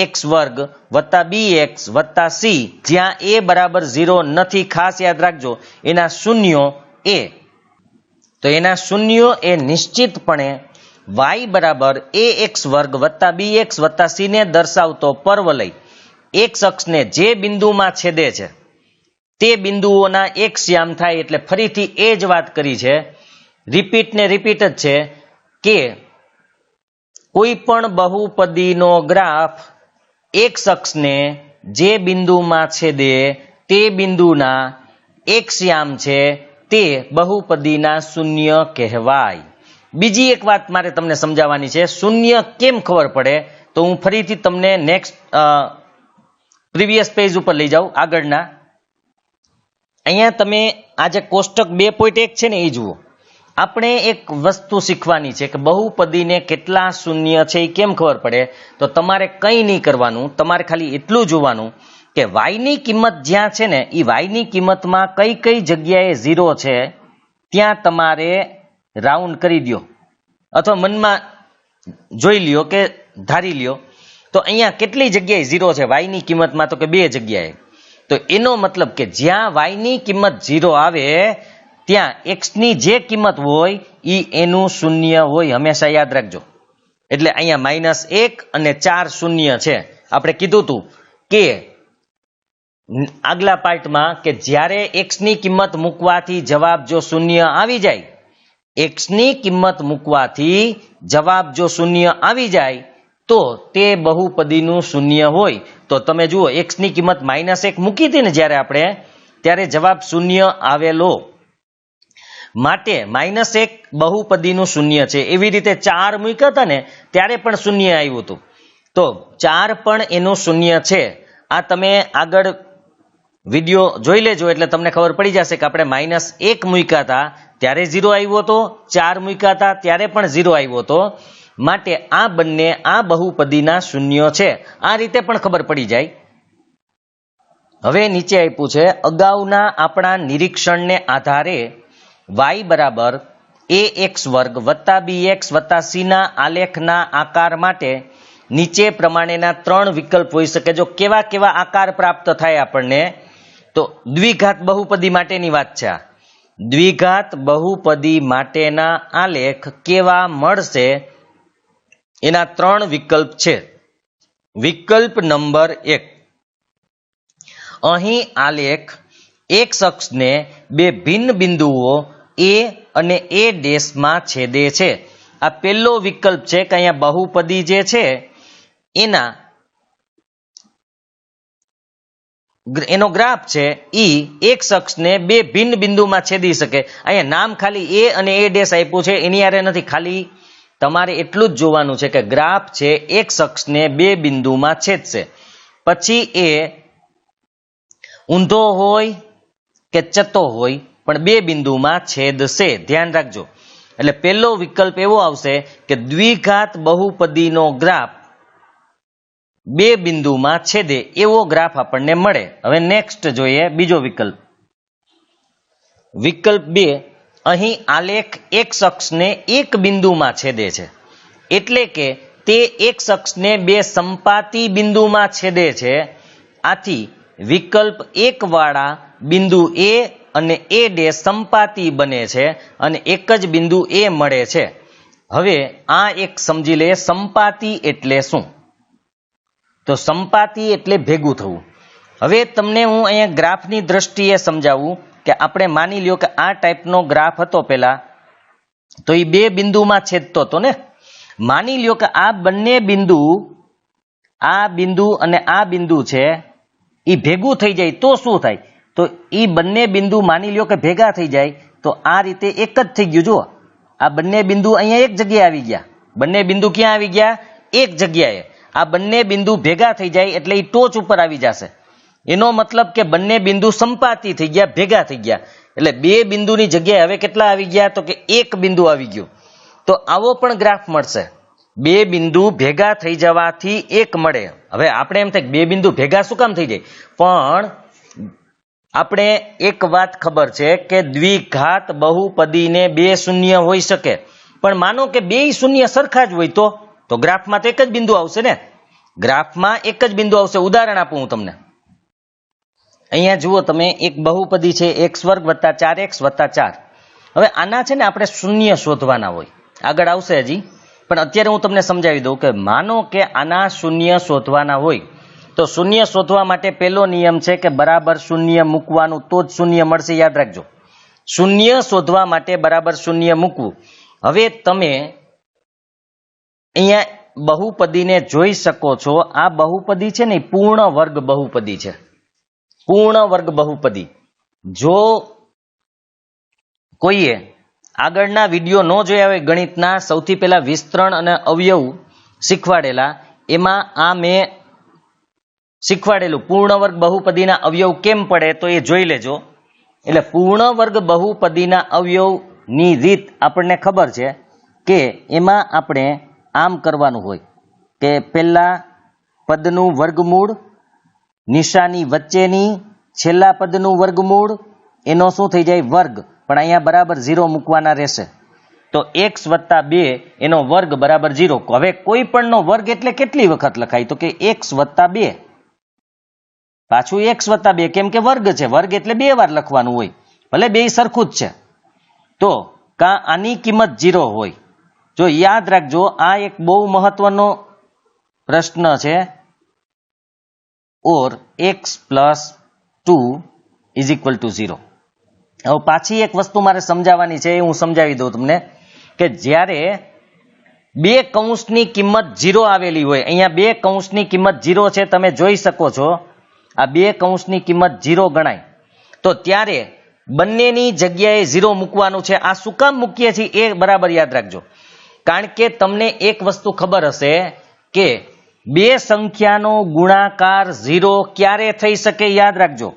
ax વર્ગ વત્તા bx વત્તા c, જ્યાં a બરાબર 0 નથી, ખાસ યાદ રાખજો એના શૂન્યો a. તો એના શૂન્યો એ નિશ્ચિતપણે y બરાબર ax વર્ગ વત્તા bx વત્તા c ને દર્શાવતો પરવલય x અક્ષને જે બિંદુમાં છેદે છે તે બિંદુઓના એક શ્યામ થાય. એટલે ફરીથી એ જ વાત કરી છે, રિપીટ ને રિપીટ જ છે કે કોઈ પણ બહુપદીનો ગ્રાફ એક અક્ષને જે બિંદુમાં છેદે તે બિંદુના એક શ્યામ છે તે બહુપદીના શૂન્ય કહેવાય. બીજી એક વાત મારે તમને સમજાવવાની છે, શૂન્ય કેમ ખબર પડે, તો હું ફરીથી તમને નેક્સ્ટ પ્રીવિયસ પેજ ઉપર લઈ જાઉં, આગળના. અહીંયા તમે આ જે કોષ્ટક 2.1 છે ને એ જુઓ. આપણે એક વસ્તુ શીખવાની છે કે બહુપદીને કેટલા શૂન્ય છે એ કેમ ખબર પડે. તો તમારે કંઈ નહીં કરવાનું, તમારે ખાલી એટલું જોવાનું કે y ની કિંમત જ્યાં છે ને એ y ની કિંમતમાં કઈ કઈ જગ્યાએ 0 છે ત્યાં તમારે રાઉન્ડ કરી દો, અથવા મનમાં જોઈ લ્યો કે ધારી લ્યો. તો અહીંયા કેટલી જગ્યાએ 0 છે y ની કિંમતમાં, તો કે 2 જગ્યાએ. તો એનો મતલબ કે જ્યાં y ની કિંમત 0 આવે ત્યાં x ની જે કિંમત હોય એ એનું શૂન્ય હોય, હંમેશા યાદ રાખજો. એટલે અહીંયા -1 અને 4 શૂન્ય છે. આપણે કીધું હતું કે આગલા પાર્ટમાં કે જ્યારે x ની કિંમત મૂકવાથી જવાબ જો શૂન્ય આવી જાય, x ની કિંમત મૂકવાથી જવાબ જો શૂન્ય આવી જાય તો તે બહુપદીનું શૂન્ય હોય. તો તમે જુઓ, x ની કિંમત -1 મૂકી હતી ને જ્યારે આપણે, ત્યારે જવાબ શૂન્ય આવેલો, માટે -1 બહુપદીનું શૂન્ય છે. એવી રીતે 4 મૂક્યા હતા ને ત્યારે પણ શૂન્ય આવ્યું હતું, તો 4 પણ એનું શૂન્ય છે. આ તમે આગળ વિડીયો જોઈ લેજો એટલે તમને ખબર પડી જશે કે આપણે -1 મૂક્યા હતા ત્યારે 0 આવ્યો હતો, 4 મૂક્યા હતા ત્યારે પણ 0 આવ્યો હતો. માટે આ બંને આ બહુપદીના શૂન્યો છે. આ રીતે પણ ખબર પડી જાય. હવે નીચે આપ્યું છે, અગાઉના આપણા નિરીક્ષણને આધારે y બરાબર ax વર્ગ વત્તા bx વત્તા c ના આલેખના આકાર માટે નીચે પ્રમાણેના 3 વિકલ્પ હોઈ શકે. જો કેવા કેવા આકાર પ્રાપ્ત થાય આપણને, તો દ્વિઘાત બહુપદી માટેની વાત છે. આ દ્વિઘાત બહુપદી માટેના આલેખ કેવા મળશે એના 3 વિકલ્પ છે. વિકલ્પ નંબર 1, અહીં આલેખ x અક્ષને બે ભિન્ન બિંદુઓ a અને a' માં છેદે છે. આ પહેલો વિકલ્પ છે કે અહીંયા બહુપદી જે છે એનો ગ્રાફ છે ઈ x અક્ષને બે ભિન્ન બિંદુમાં છેદી શકે. અહીંયા નામ ખાલી a અને a' આપ્યું છે, એની હારે નથી. ખાલી તમારે એટલું જ જોવાનું છે કે ગ્રાફ છે x અક્ષને બે બિંદુમાં છેદશે. પછી એ ઊંધો હોય કે ચત્તો હોય પણ બે બિંદુમાં છેદશે, ધ્યાન રાખજો. એટલે પહેલો વિકલ્પ એવો આવશે કે દ્વિઘાત બહુપદીનો ગ્રાફ બે બિંદુમાં છેદે એવો ગ્રાફ આપણને મળે. હવે નેક્સ્ટ જોઈએ બીજો વિકલ્પ. વિકલ્પ 2, અહીં આલેખ x અક્ષને એક બિંદુમાં છેદે છે, એટલે કે તે x અક્ષને બે સંપાતી બિંદુમાં છેદે છે. આથી વિકલ્પ 1 વાળા બિંદુ a અને a' સંપાતી બને છે અને એક જ બિંદુ a મળે છે. હવે આ એક સમજી લે, સંપાતી એટલે શું? તો સંપાતી એટલે ભેગું થવું. હવે તમને હું અહીંયા ગ્રાફની દ્રષ્ટિએ સમજાવું કે આપણે માની લ્યો કે આ ટાઈપનો ગ્રાફ હતો પેલા, તો એ બે બિંદુમાં છેદતો હતો ને. માની લ્યો કે આ બંને બિંદુ, આ બિંદુ અને આ બિંદુ છે એ ભેગું થઈ જાય તો શું થાય? તો એ બંને બિંદુ માની લ્યો કે ભેગા થઈ જાય તો આ રીતે એક જ થઈ ગયું. જુઓ, આ બંને બિંદુ અહીંયા એક જગ્યાએ આવી ગયા. બંને બિંદુ ક્યાં આવી ગયા? એક જગ્યાએ. આ બંને બિંદુ ભેગા થઈ જાય એટલે એ ટોચ ઉપર આવી જશે. એનો મતલબ કે બંને બિંદુ સંપાતી થઈ ગયા, ભેગા થઈ ગયા. એટલે બે બિંદુની જગ્યાએ હવે કેટલા આવી ગયા? તો કે એક બિંદુ આવી ગયું. તો આવો પણ ગ્રાફ મળશે. બે બિંદુ ભેગા થઈ જવાથી એક મળે. હવે આપણે એમ થાય બે બિંદુ ભેગા શું કામ થઈ જાય? પણ આપણે એક વાત ખબર છે કે દ્વિઘાત બહુપદીને બે શૂન્ય હોઈ શકે, પણ માનો કે બે શૂન્ય સરખા જ હોય તો ગ્રાફમાં તો એક જ બિંદુ આવશે ને, ગ્રાફમાં એક જ બિંદુ આવશે. ઉદાહરણ આપું હું તમને. અહીંયા જુઓ તમે, એક બહુપદી છે x વર્ગ વત્તા 4x વત્તા 4. હવે આના છે ને આપણે શૂન્ય શોધવાના હોય, આગળ આવશે હજી, પણ અત્યારે હું તમને સમજાવી દઉં કે માનો કે આના શૂન્ય શોધવાના હોય તો શૂન્ય શોધવા માટે પહેલો નિયમ છે કે બરાબર શૂન્ય મૂકવાનું, તો જ શૂન્ય મળશે. યાદ રાખજો, શૂન્ય શોધવા માટે બરાબર શૂન્ય મૂકવું. હવે તમે અહીંયા બહુપદીને જોઈ શકો છો. આ બહુપદી છે ને પૂર્ણ વર્ગ બહુપદી છે, પૂર્ણ વર્ગ બહુપદી. જો કોઈએ આગળના વિડીયો ન જોયા હોય ગણિતના, સૌથી પહેલા વિસ્તરણ અને અવયવ શીખવાડેલા, એમાં આ મેં શીખવાડેલું પૂર્ણ વર્ગ બહુપદીના અવયવ કેમ પડે તો એ જોઈ લેજો. એટલે પૂર્ણ વર્ગ બહુપદીના અવયવની રીત આપણને ખબર છે કે એમાં આપણે આમ કરવાનું હોય કે પહેલા પદનું વર્ગમૂળ, નિશાની વચ્ચેની, છેલ્લા પદનું વર્ગમૂળ, એનો શું થઈ જાય વર્ગ, પણ અહીંયા બરાબર 0 મૂકવાના રહેશે. તો x વત્તા 2 એનો વર્ગ બરાબર 0. હવે કોઈ પણનો વર્ગ એટલે કેટલી વખત લખાય તો કે x વત્તા 2, પાછું x વત્તા 2, કેમ કે વર્ગ છે, વર્ગ એટલે 2 વાર લખવાનું હોય, ભલે બે સરખું જ છે. તો કાં આની કિંમત 0 હોય. જો યાદ રાખજો, આ એક બહુ મહત્વનો પ્રશ્ન છે. ઓર x plus 2 is equal to 0. હવે પાછી એક વસ્તુ મારે સમજાવવાની છે, એ હું સમજાવી દઉં તમને કે જ્યારે બે કૌંસની કિંમત 0 આવેલી હોય, અહીંયા બે કૌંસની કિંમત 0 છે, તમે જોઈ શકો છો આ બે કૌંસની કિંમત 0 ગણાય, તો ત્યારે બંનેની જગ્યાએ 0 મૂકવાનું છે. આ શું કામ મૂકીએ છીએ એ બરાબર યાદ રાખજો, કારણ કે તમને એક વસ્તુ ખબર હશે કે બે સંખ્યાનો ગુણાકાર 0 ક્યારે થઈ શકે. યાદ રાખજો,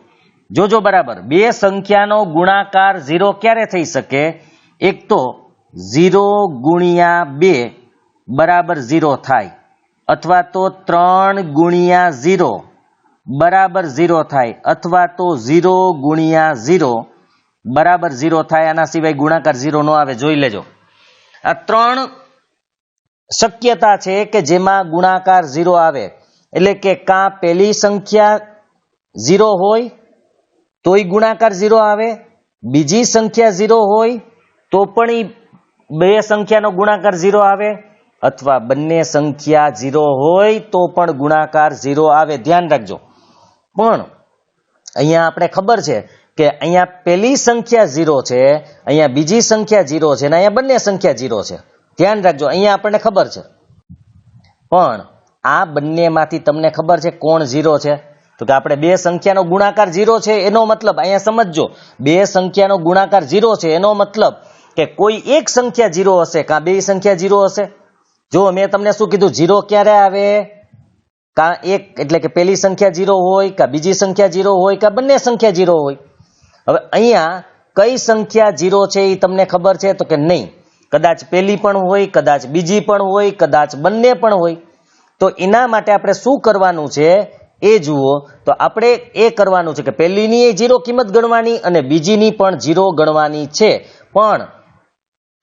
જોજો બરાબર, બે સંખ્યાનો ગુણાકાર 0 ક્યારે થઈ શકે. એક તો 0 ગુણ્યા 2 બરાબર 0 થાય, અથવા તો 3 ગુણ્યા 0 બરાબર 0 થાય, અથવા તો 0 ગુણ્યા 0 બરાબર 0 થાય. આના સિવાય ગુણાકાર 0 ન આવે, જોઈ લેજો. આ 3 શક્યતા છે કે જેમાં ગુણાકાર 0 આવે, એટલે કે કાં પહેલી સંખ્યા 0 હોય તોય ગુણાકાર 0 આવે, બીજી સંખ્યા 0 હોય તો પણ બે સંખ્યાનો ગુણાકાર 0 આવે, અથવા બંને સંખ્યા 0 હોય તો પણ ગુણાકાર 0 આવે. ધ્યાન રાખજો. પણ અહીંયા આપણે ખબર છે કે અહીંયા પહેલી સંખ્યા 0 છે, અહીંયા બીજી સંખ્યા 0 છે, અને અહીંયા બંને સંખ્યા 0 છે. ધ્યાન રાખજો, અહીંયા આપણને ખબર છે. પણ આ બંનેમાંથી તમને ખબર છે કોણ 0 છે? તો કે આપણે બે સંખ્યાનો ગુણાકાર 0 છે, એનો મતલબ અહીંયા સમજજો, બે સંખ્યાનો ગુણાકાર 0 છે એનો મતલબ કે કોઈ એક સંખ્યા 0 હશે, કાં બે સંખ્યા 0 હશે. જો મેં તમને શું કીધું, 0 ક્યારે આવે? કાં એક એટલે કે પહેલી સંખ્યા 0 હોય, કાં બીજી સંખ્યા 0 હોય, કાં બંને સંખ્યા 0 હોય. હવે અહીંયા કઈ સંખ્યા 0 છે એ તમને ખબર છે? તો કે નહીં, કદાચ પહેલી પણ હોય, કદાચ બીજી પણ હોય, કદાચ બંને પણ હોય. તો એના માટે આપણે શું કરવાનું છે એ જુઓ. તો આપણે એ કરવાનું છે કે પહેલીની 0 કિંમત ગણવાની અને બીજીની પણ 0 ગણવાની છે. પણ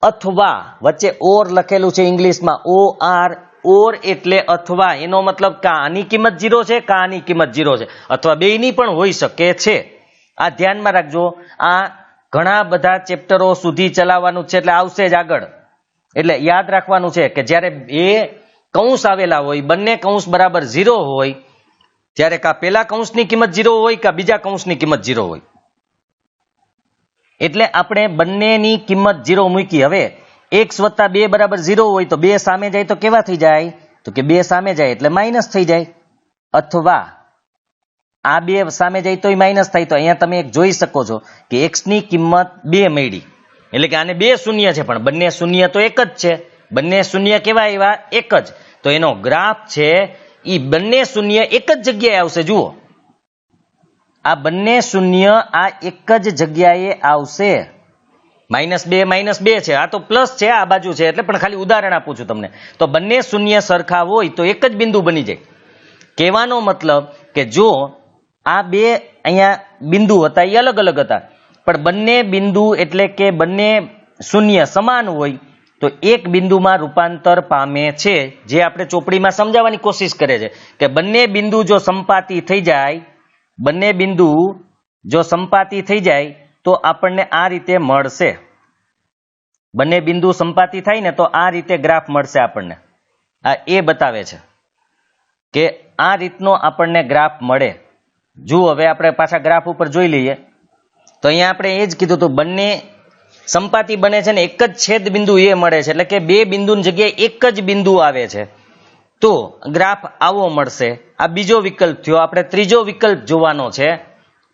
અથવા વચ્ચે ઓર લખેલું છે ઇંગ્લિશમાં, OR, ઓર એટલે અથવા, એનો મતલબ કાં આની કિંમત 0 છે, કાં આની કિંમત 0 છે, અથવા બેયની પણ હોઈ શકે છે. આ ધ્યાનમાં રાખજો. આ ઘણા બધા ચેપ્ટરો સુધી ચલાવવાનું છે, એટલે આવશે જ આગળ. એટલે યાદ રાખવાનું છે કે જ્યારે બે કૌંસ આવેલા હોય, બંને કૌંસ બરાબર 0 હોય, ત્યારે કાં પહેલા કૌંસની કિંમત 0 હોય, કાં બીજા કૌંસની કિંમત 0 હોય. એટલે આપણે બંનેની કિંમત 0 મૂકી. હવે x વત્તા 2 બરાબર 0 હોય તો 2 સામે જાય તો કેવા થઈ જાય? તો કે 2 સામે જાય એટલે માઇનસ થઈ જાય. અથવા આ 2 સામે જાય તો માઇનસ થાય. તો અહીંયા તમે એક જોઈ શકો છો કે x ની કિંમત 2 મળી, એટલે કે આને 2 શૂન્ય છે, પણ બંને શૂન્ય તો એક જ છે. બંને શૂન્ય કેવા આવ્યા? એક જ. તો એનો ગ્રાફ છે એ બંને શૂન્ય એક જ જગ્યાએ આવશે. જુઓ, આ બંને શૂન્ય આ એક જ જગ્યાએ આવશે. -2 છે, આ તો પ્લસ છે, આ બાજુ છે, એટલે પણ ખાલી ઉદાહરણ આપું છું તમને. તો બંને શૂન્ય સરખા હોય તો એક જ બિંદુ બની જાય. કહેવાનો મતલબ કે જો આ બે અહીંયા બિંદુ હતા એ અલગ અલગ હતા, પણ બંને બિંદુ એટલે કે બંને શૂન્ય સમાન હોય તો એક બિંદુમાં રૂપાંતર પામે છે, જે આપણે ચોપડીમાં સમજાવવાની કોશિશ કરે છે કે બંને બિંદુ જો સંપાતી થઈ જાય, બંને બિંદુ જો સંપાતી થઈ જાય તો આપણને આ રીતે મળશે. બંને બિંદુ સંપાતી થાય ને તો આ રીતે ગ્રાફ મળશે આપણને. આ એ બતાવે છે કે આ રીતનો આપણને ગ્રાફ મળે. જુઓ હવે આપણે પાછા ગ્રાફ ઉપર જોઈ લઈએ તો અહીંયા આપણે એ જ કીધું હતું, બંને સંપાતી બને છે ને એક જ છેદ બિંદુ એ મળે છે, એટલે કે બે બિંદુની જગ્યાએ એક જ બિંદુ આવે છે તો ગ્રાફ આવો મળશે. આ બીજો વિકલ્પ થયો. આપણે ત્રીજો વિકલ્પ જોવાનો છે.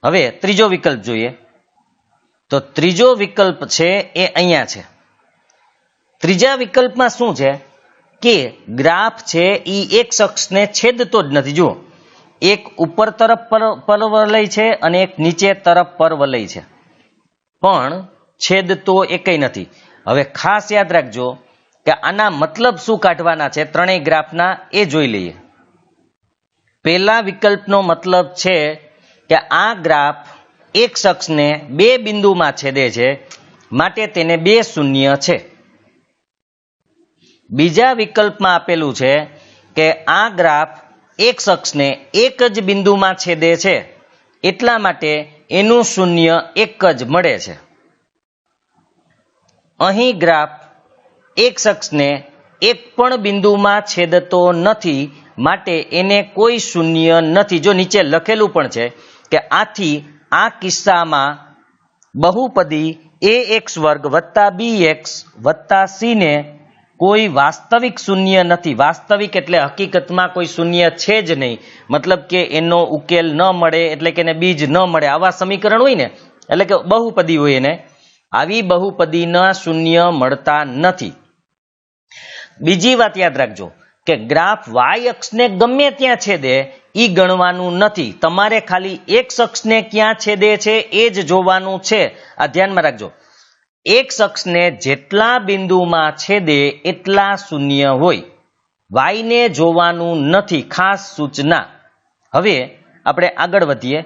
હવે ત્રીજો વિકલ્પ જોઈએ તો ત્રીજો વિકલ્પ છે એ અહીંયા છે. ત્રીજા વિકલ્પમાં શું છે કે ગ્રાફ છે એ એક અક્ષને છેદતો જ નથી. જુઓ, એક ઉપર તરફ પરવલય છે અને એક નીચે તરફ પરવલય છે, પણ છેદતો એકેય નથી. હવે ખાસ યાદ રાખજો કે આના મતલબ શું કાઢવાના છે ત્રણેય ગ્રાફના, એ જોઈ લઈએ. પહેલા વિકલ્પનો મતલબ છે કે આ ગ્રાફ એક અક્ષને બે બિંદુમાં છેદે છે, માટે તેને બે શૂન્ય છે. બીજા વિકલ્પમાં આપેલું છે કે આ ગ્રાફ એક અક્ષને એક જ બિંદુમાં છેદે છે, એટલા માટે એનું શૂન્ય એક જ મળે છે. અહીં ગ્રાફ એક અક્ષને એક પણ બિંદુમાં છેદતો નથી, માટે એને કોઈ શૂન્ય નથી. જો નીચે લખેલું પણ છે કે આથી આ કિસ્સામાં બહુપદી ax વર્ગ વત્તા bx વત્તા c ને કોઈ વાસ્તવિક શૂન્ય નથી. વાસ્તવિક એટલે હકીકતમાં કોઈ શૂન્ય છે જ નહીં, મતલબ કે એનો ઉકેલ ન મળે એટલે કે એને બીજ ન મળે. આવા સમીકરણ હોય ને એટલે કે બહુપદી હોય, એને આવી બહુપદીના શૂન્ય મળતા નથી. બીજી વાત યાદ રાખજો કે ગ્રાફ y અક્ષને ગમે ત્યાં છેદે ઈ ગણવાનું નથી. તમારે ખાલી એક અક્ષને ક્યાં છેદે છે એ જ જોવાનું છે. આ ધ્યાનમાં રાખજો. એક અક્ષને જેટલા બિંદુમાં છેદે એટલા શૂન્ય હોય, y ને જોવાનું નથી. ખાસ સૂચના. હવે આપણે આગળ વધીએ.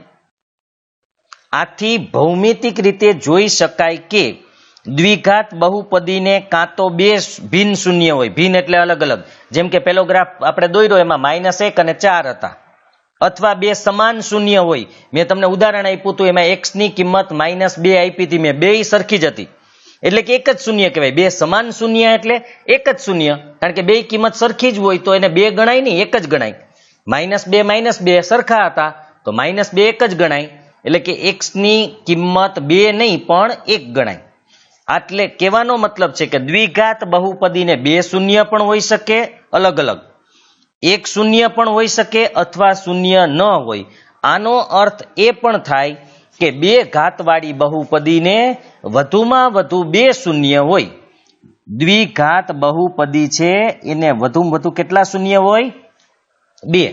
આથી ભૌમિતિક રીતે જોઈ શકાય કે દ્વિઘાત બહુપદીને કાં તો બે ભિન્ન શૂન્ય હોય, ભિન્ન એટલે અલગ અલગ, જેમ કે પેલો ગ્રાફ આપણે દોર્યો એમાં -1 અને 4 હતા, અથવા બે સમાન શૂન્ય હોય. મેં તમને ઉદાહરણ આપ્યું હતું, એમાં x ની કિંમત -2 આપી હતી મેં, બે સરખી જ હતી, એટલે કે એક જ શૂન્ય કહેવાય. બે સમાન શૂન્ય એટલે એક જ શૂન્ય, કારણ કે બે કિંમત સરખી જ હોય તો એને બે ગણાય નહીં, એક જ ગણાય. -2 સરખા હતા તો -2 એક જ ગણાય, એટલે કે x ની કિંમત 2 નહીં પણ 1 ગણાય. એટલે કહેવાનો મતલબ છે કે દ્વિઘાત બહુપદીને બે શૂન્ય પણ હોઈ શકે અલગ અલગ, એક શૂન્ય પણ હોઈ શકે અથવા શૂન્ય ન હોય. આનો અર્થ એ પણ થાય કે બે ઘાતવાળી બહુપદીને વધુમાં વધુ બે શૂન્ય હોય. દ્વિઘાત બહુપદી છે એને વધુમાં વધુ કેટલા શૂન્ય હોય? બે.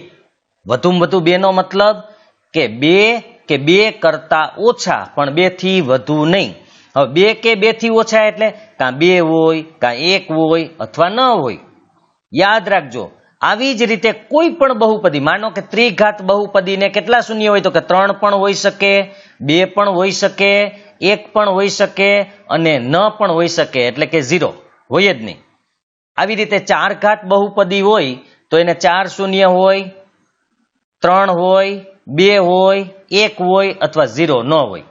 વધુમાં વધુ બે નો મતલબ કે બે કરતા ઓછા, પણ બે થી વધુ નહીં. હવે બે કે બે થી ઓછા એટલે કાં બે હોય, કાં એક હોય અથવા ન હોય. યાદ રાખજો. આવી જ રીતે કોઈ પણ બહુપદી, માનો કે ત્રિઘાત બહુપદીને કેટલા શૂન્ય હોય? તો કે 3 પણ હોઈ શકે, 2 પણ હોઈ શકે, 1 પણ હોઈ શકે અને ન પણ હોઈ શકે, એટલે કે 0 હોય જ નહીં. આવી રીતે 4 ઘાત બહુપદી હોય તો એને 4 શૂન્ય હોય, 3 હોય, 2 હોય, 1 હોય અથવા 0 ન હોય.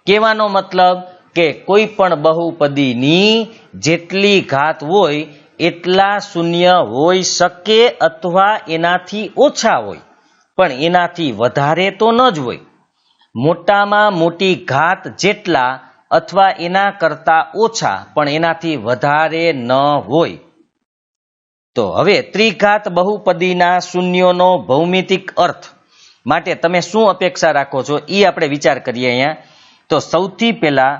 કહેવાનો મતલબ કે કોઈ પણ બહુપદીની જેટલી ઘાત હોય એટલા શૂન્ય હોઈ શકે અથવા એનાથી ઓછા હોય, પણ એનાથી વધારે તો ન જ હોય. મોટામાં મોટી ઘાત જેટલા અથવા એના કરતા ઓછા, પણ એનાથી વધારે ન હોય. તો હવે ત્રિઘાત બહુપદીના શૂન્યોનો ભૌમિતિક અર્થ માટે તમે શું અપેક્ષા રાખો છો એ આપણે વિચાર કરીએ. અહીંયા તો સૌથી પહેલા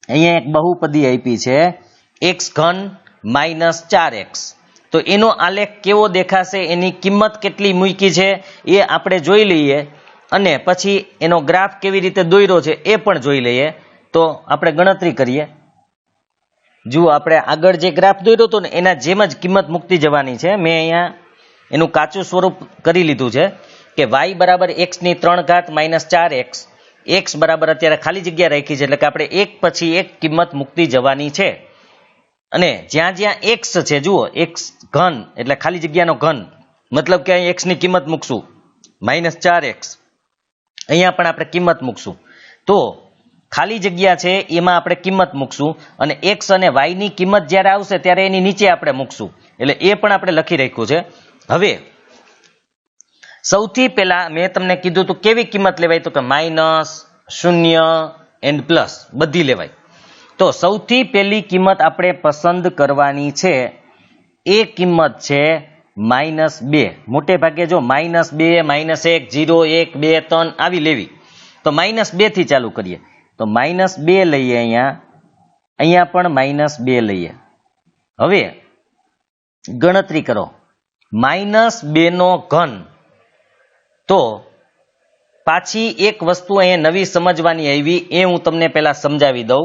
અહીંયા એક બહુપદી આપી છે x³ - 4x. તો એનો આલેખ કેવો દેખાશે, એની કિંમત કેટલી મૂકી છે એ આપણે જોઈ લઈએ, અને પછી એનો ગ્રાફ કેવી રીતે દોર્યો છે એ પણ જોઈ લઈએ. તો આપણે ગણતરી કરીએ. જુઓ, આપણે આગળ જે ગ્રાફ દોર્યો હતો ને એના જેમ જ કિંમત મૂકતી જવાની છે. મેં અહીંયા એનું કાચું સ્વરૂપ કરી લીધું છે કે y બરાબર x³ - 4x, x બરાબર અત્યારે ખાલી જગ્યા રાખી છે, એટલે કે આપણે એક પછી એક કિંમત મૂકતી જવાની છે. અને જ્યાં જ્યાં એક્સ છે જુઓ એક્સ ઘન એટલે ખાલી જગ્યાનો ઘન મતલબ કે અહીં એક્સ ની કિંમત મૂકશું -4x અહીંયા પણ આપણે કિંમત મૂકશું તો ખાલી જગ્યા છે એમાં આપણે કિંમત મૂકશું અને એક્સ અને વાય ની કિંમત જ્યારે આવશે ત્યારે એની નીચે આપણે મૂકશું એટલે એ પણ આપણે લખી રાખ્યું છે. હવે સૌથી પહેલા મેં તમને કીધું તો કેવી કિંમત લેવાય તો કે -0 એન્ડ પ્લસ બધી લેવાય. તો સૌથી પહેલી કિંમત આપણે પસંદ કરવાની છે એ કિંમત છે -2. મોટે ભાગે જો -2 -1 0 1 2 3 આવી લેવી તો -2 થી ચાલુ કરીએ તો -2 લઈએ અહીંયા પણ -2 લઈએ. હવે ગણતરી કરો -2 નો ઘન તો પાછી એક વસ્તુ અહીંયા નવી સમજવાની આવી એ હું તમને પહેલા સમજાવી દઉં.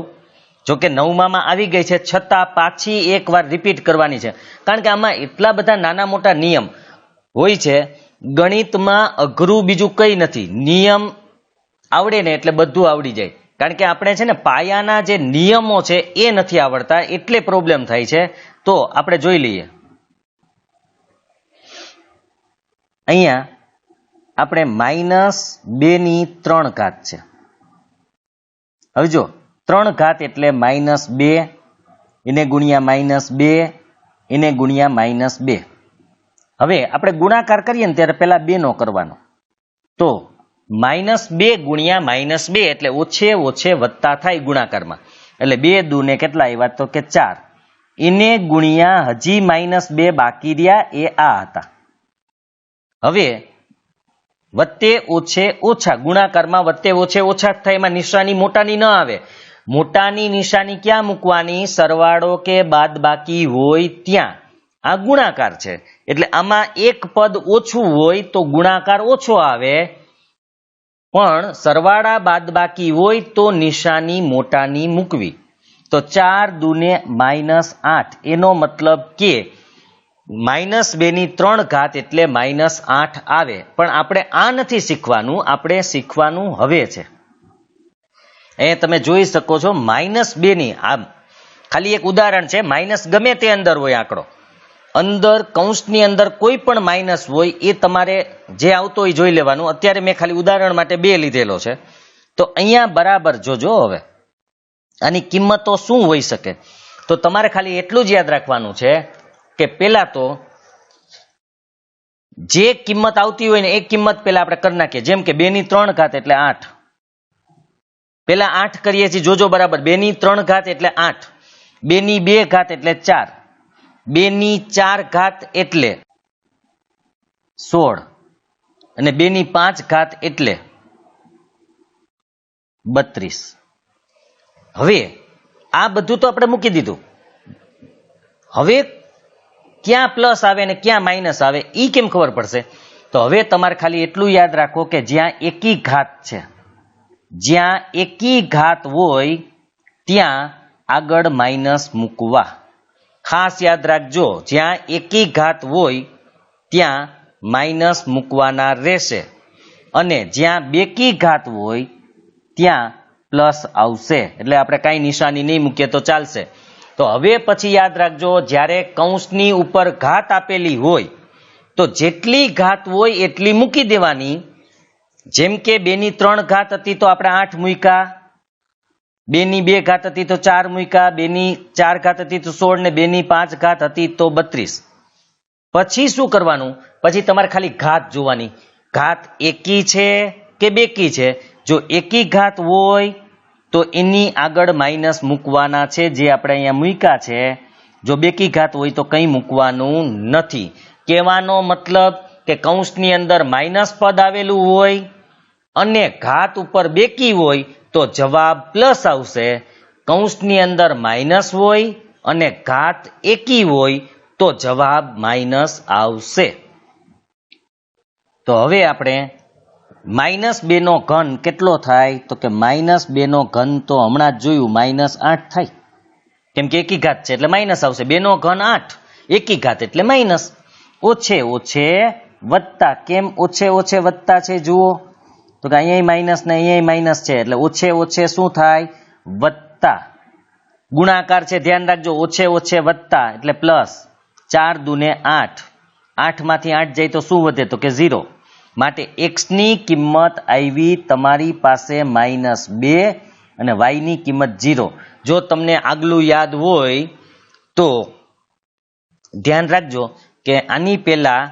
જોકે 9માં આવી ગઈ છે છતાં પાછી એકવાર રિપીટ કરવાની છે કારણ કે આમાં એટલા બધા નાના મોટા નિયમ હોય છે. ગણિતમાં અઘરું બીજું કંઈ નથી, નિયમ આવડે ને એટલે બધું આવડી જાય. કારણ કે આપણે છે ને પાયાના જે નિયમો છે એ નથી આવડતા એટલે પ્રોબ્લેમ થાય છે. તો આપણે જોઈ લઈએ અહીંયા આપણે -2 છે. હવે જો 3 એટલે -2 એને ગુણ્યા -2 એને ગુણ્યા -2. હવે આપણે ગુણાકાર કરીએ ને ત્યારે પેલા 2 નો કરવાનો તો -2 ગુણ્યા -2 એટલે ઓછે ઓછે વત્તા થાય ગુણાકારમાં એટલે 2 દૂને કેટલા આવ્યા તો કે 4 એને ગુણ્યા હજી -2 બાકી રહ્યા એ આ હતા. હવે વત્તે ઓછે ઓછા ગુણાકારમાં વત્તે ઓછે ઓછા જ થાય એમાં નિશાની મોટાની ન આવે. મોટાની નિશાની ક્યાં મૂકવાની? સરવાળો કે બાદબાકી હોય ત્યાં. આ ગુણાકાર છે એટલે આમાં એક પદ ઓછું હોય તો ગુણાકાર ઓછો આવે પણ સરવાળા બાદબાકી હોય તો નિશાની મોટાની મૂકવી. તો 4 દૂને -8 એનો મતલબ કે -2 એટલે -8 આવે. પણ આપણે આ નથી શીખવાનું, આપણે શીખવાનું હવે છે. અહીંયા તમે જોઈ શકો છો -2 ની આમ ખાલી એક ઉદાહરણ છે. માઇનસ ગમે તે અંદર હોય આંકડો અંદર કૌંસની અંદર કોઈ પણ માઇનસ હોય એ તમારે જે આવતો હોય જોઈ લેવાનું. અત્યારે મેં ખાલી ઉદાહરણ માટે 2 લીધેલો છે તો અહીંયા બરાબર જોજો. હવે આની કિંમતો શું હોઈ શકે તો તમારે ખાલી એટલું જ યાદ રાખવાનું છે કે પેલા તો જે કિંમત આવતી હોય ને એ કિંમત પેલા આપણે કરી નાખીએ. જેમ કે 2 એટલે 8 પેલા 8 કરીએ છીએ જોજો બરાબર. 2 એટલે 8 2 એટલે 4 2 એટલે 16 અને 2 એટલે 32. હવે આ બધું તો આપણે મૂકી દીધું. હવે ક્યાં પ્લસ આવે ને ક્યાં માઇનસ આવે એ કેમ ખબર પડશે? તો હવે તમારે ખાલી એટલું યાદ રાખો કે જ્યાં એકી ઘાત છે, જ્યાં એકી ઘાત હોય ત્યાં આગળ માઇનસ મૂકવા. ખાસ યાદ રાખજો, જ્યાં એકી ઘાત હોય ત્યાં માઇનસ મૂકવાના રહેશે અને જ્યાં બેકી ઘાત હોય ત્યાં પ્લસ આવશે. એટલે આપણે કાંઈ નિશાની નહીં મૂકીએ તો ચાલશે. તો હવે પછી યાદ રાખજો, જ્યારે કૌંસની ઉપર ઘાત આપેલી હોય તો જેટલી ઘાત હોય એટલી મૂકી દેવાની. જેમ કે 2 હતી તો આપણે 8 મૂક્યા, 2 હતી તો 4 મૂક્યા, 2 હતી તો 16 ને 2 હતી તો 32. પછી શું કરવાનું? પછી તમારે ખાલી ઘાત જોવાની. ઘાત એકી છે કે બેકી છે? જો એકી ઘાત હોય તો એની આગળ માઇનસ મૂકવાના છે જે આપણે અહીંયા મૂક્યા છે. જો બેકી ઘાત હોય તો કંઈ મૂકવાનું નથી. કહેવાનો મતલબ કે કૌંસની અંદર માઇનસ પદ આવેલું હોય અને ઘાત ઉપર બેકી હોય તો જવાબ પ્લસ આવશે. કૌંસની અંદર માઇનસ હોય અને ઘાત એકી હોય તો જવાબ માઇનસ આવશે. તો હવે આપણે -2 નો ઘન કેટલો થાય તો કે -2 નો ઘન તો હમણાં જ જોયું -8 થાય. કેમ કે એકી ઘાત છે એટલે માઇનસ આવશે. 2 નો ઘન 8, એકી ઘાત એટલે માઇનસ. ઓછે ઓછે વત્તા. કેમ ઓછે ઓછે વત્તા છે જુઓ તો કે અહીંયા માઇનસ ને અહીંયા માઇનસ છે એટલે ઓછે ઓછે શું થાય? વત્તા. ગુણાકાર છે, ધ્યાન રાખજો, ઓછે ઓછે વત્તા એટલે પ્લસ, 4 દુને 8, 8 માંથી 8 જાય તો શું વધે, તો કે 0. માટે x ની કિંમત આવી તમારી પાસે -2 અને y ની કિંમત 0. જો તમને આગલું યાદ હોય તો ધ્યાન રાખજો કે આની પહેલા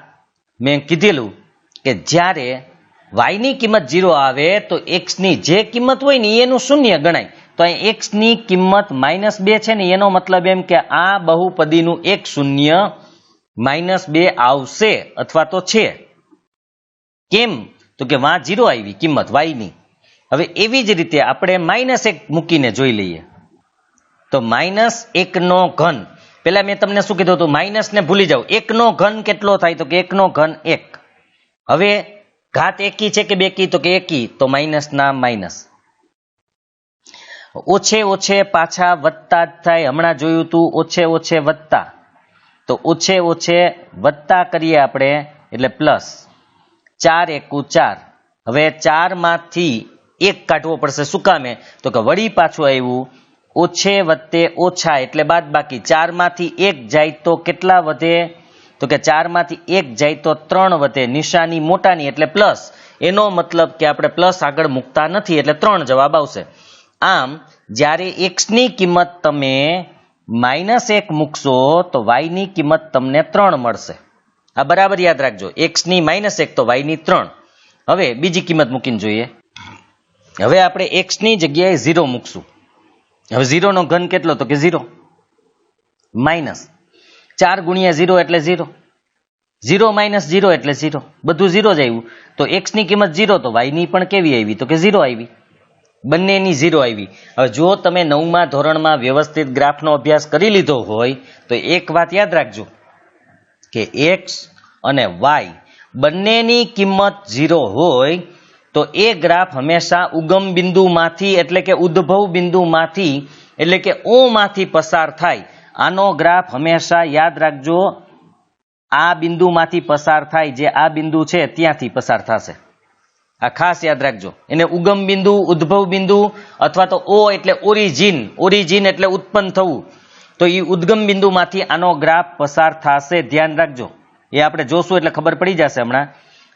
મેં કીધેલું કે જ્યારે y ની કિંમત 0 આવે તો x ની જે કિંમત હોય ને એનું શૂન્ય ગણાય. તો અહીં x ની કિંમત -2 છે ને એનો મતલબ એમ કે આ બહુપદીનું એક શૂન્ય -2 આવશે અથવા તો છે. કેમ, તો કે વાં 0 આવી કિંમત y ની. હવે એવી જ રીતે આપણે -1 મૂકીને જોઈ લઈએ. તો -1 નો ઘન, પેલા મેં તમને શું કીધું હતું, માઇનસ ને ભૂલી જાઓ. 1 નો ઘન કેટલો થાય, તો કે 1 નો ઘન 1. હવે ઘાત એકી છે કે બેકી, તો કે એકી, તો માઇનસ ના માઇનસ. ઓછે ઓછે પાછા વત્તા જ થાય, હમણાં જોયું તું ઓછે ઓછે વત્તા, તો ઓછે ઓછે વત્તા કરીએ આપણે એટલે પ્લસ, 4 એકુ 4. હવે 4 માંથી 1 કાઢવો પડશે, શું કામે, તો કે વળી પાછું આવ્યું ઓછે વત્તે ઓછા એટલે બાદ બાકી. 4 માંથી 1 જાય તો કેટલા વધે, તો કે 4 માંથી 1 જાય તો 3 વધે, નિશાની મોટાની એટલે પ્લસ. એનો મતલબ કે આપણે પ્લસ આગળ મૂકતા નથી એટલે 3 જવાબ આવશે. આમ જ્યારે x ની કિંમત તમે -1 મૂકશો તો y ની કિંમત તમને 3 મળશે. આ બરાબર યાદ રાખજો, x ની -1 તો y ની 3. હવે બીજી કિંમત મૂકીને જોઈએ. હવે આપણે x ની જગ્યાએ 0 મૂકશું. હવે 0 નો ઘન કેટલો, તો કે 0 માઇનસ 4 ગુણ્યા 0 એટલે 0, 0 માઇનસ 0 એટલે 0, બધું 0 જ આવ્યું. તો x ની કિંમત 0 તો y ની પણ કેવી આવી, તો કે 0 આવી, બંનેની 0 આવી. હવે જો તમે 9મા ધોરણમાં વ્યવસ્થિત ગ્રાફનો અભ્યાસ કરી લીધો હોય તો એક વાત યાદ રાખજો કે x અને y બંનેની કિંમત 0 હોય તો એ ગ્રાફ હંમેશા ઉગમ બિંદુમાંથી એટલે કે ઉદ્ભવ બિંદુમાંથી એટલે કે O માંથી પસાર થાય. આનો ગ્રાફ હંમેશા યાદ રાખજો આ બિંદુમાંથી પસાર થાય, જે આ બિંદુ છે ત્યાંથી પસાર થશે. આ ખાસ યાદ રાખજો. એને ઉગમ બિંદુ, ઉદ્ભવ બિંદુ અથવા તો O એટલે ઓરિજિન, ઓરિજિન એટલે ઉત્પન્ન થવું, તો એ ઉદ્ગમ બિંદુમાંથી આનો ગ્રાફ પસાર થશે, ધ્યાન રાખજો. એ આપણે જોશું એટલે ખબર પડી જશે હમણાં.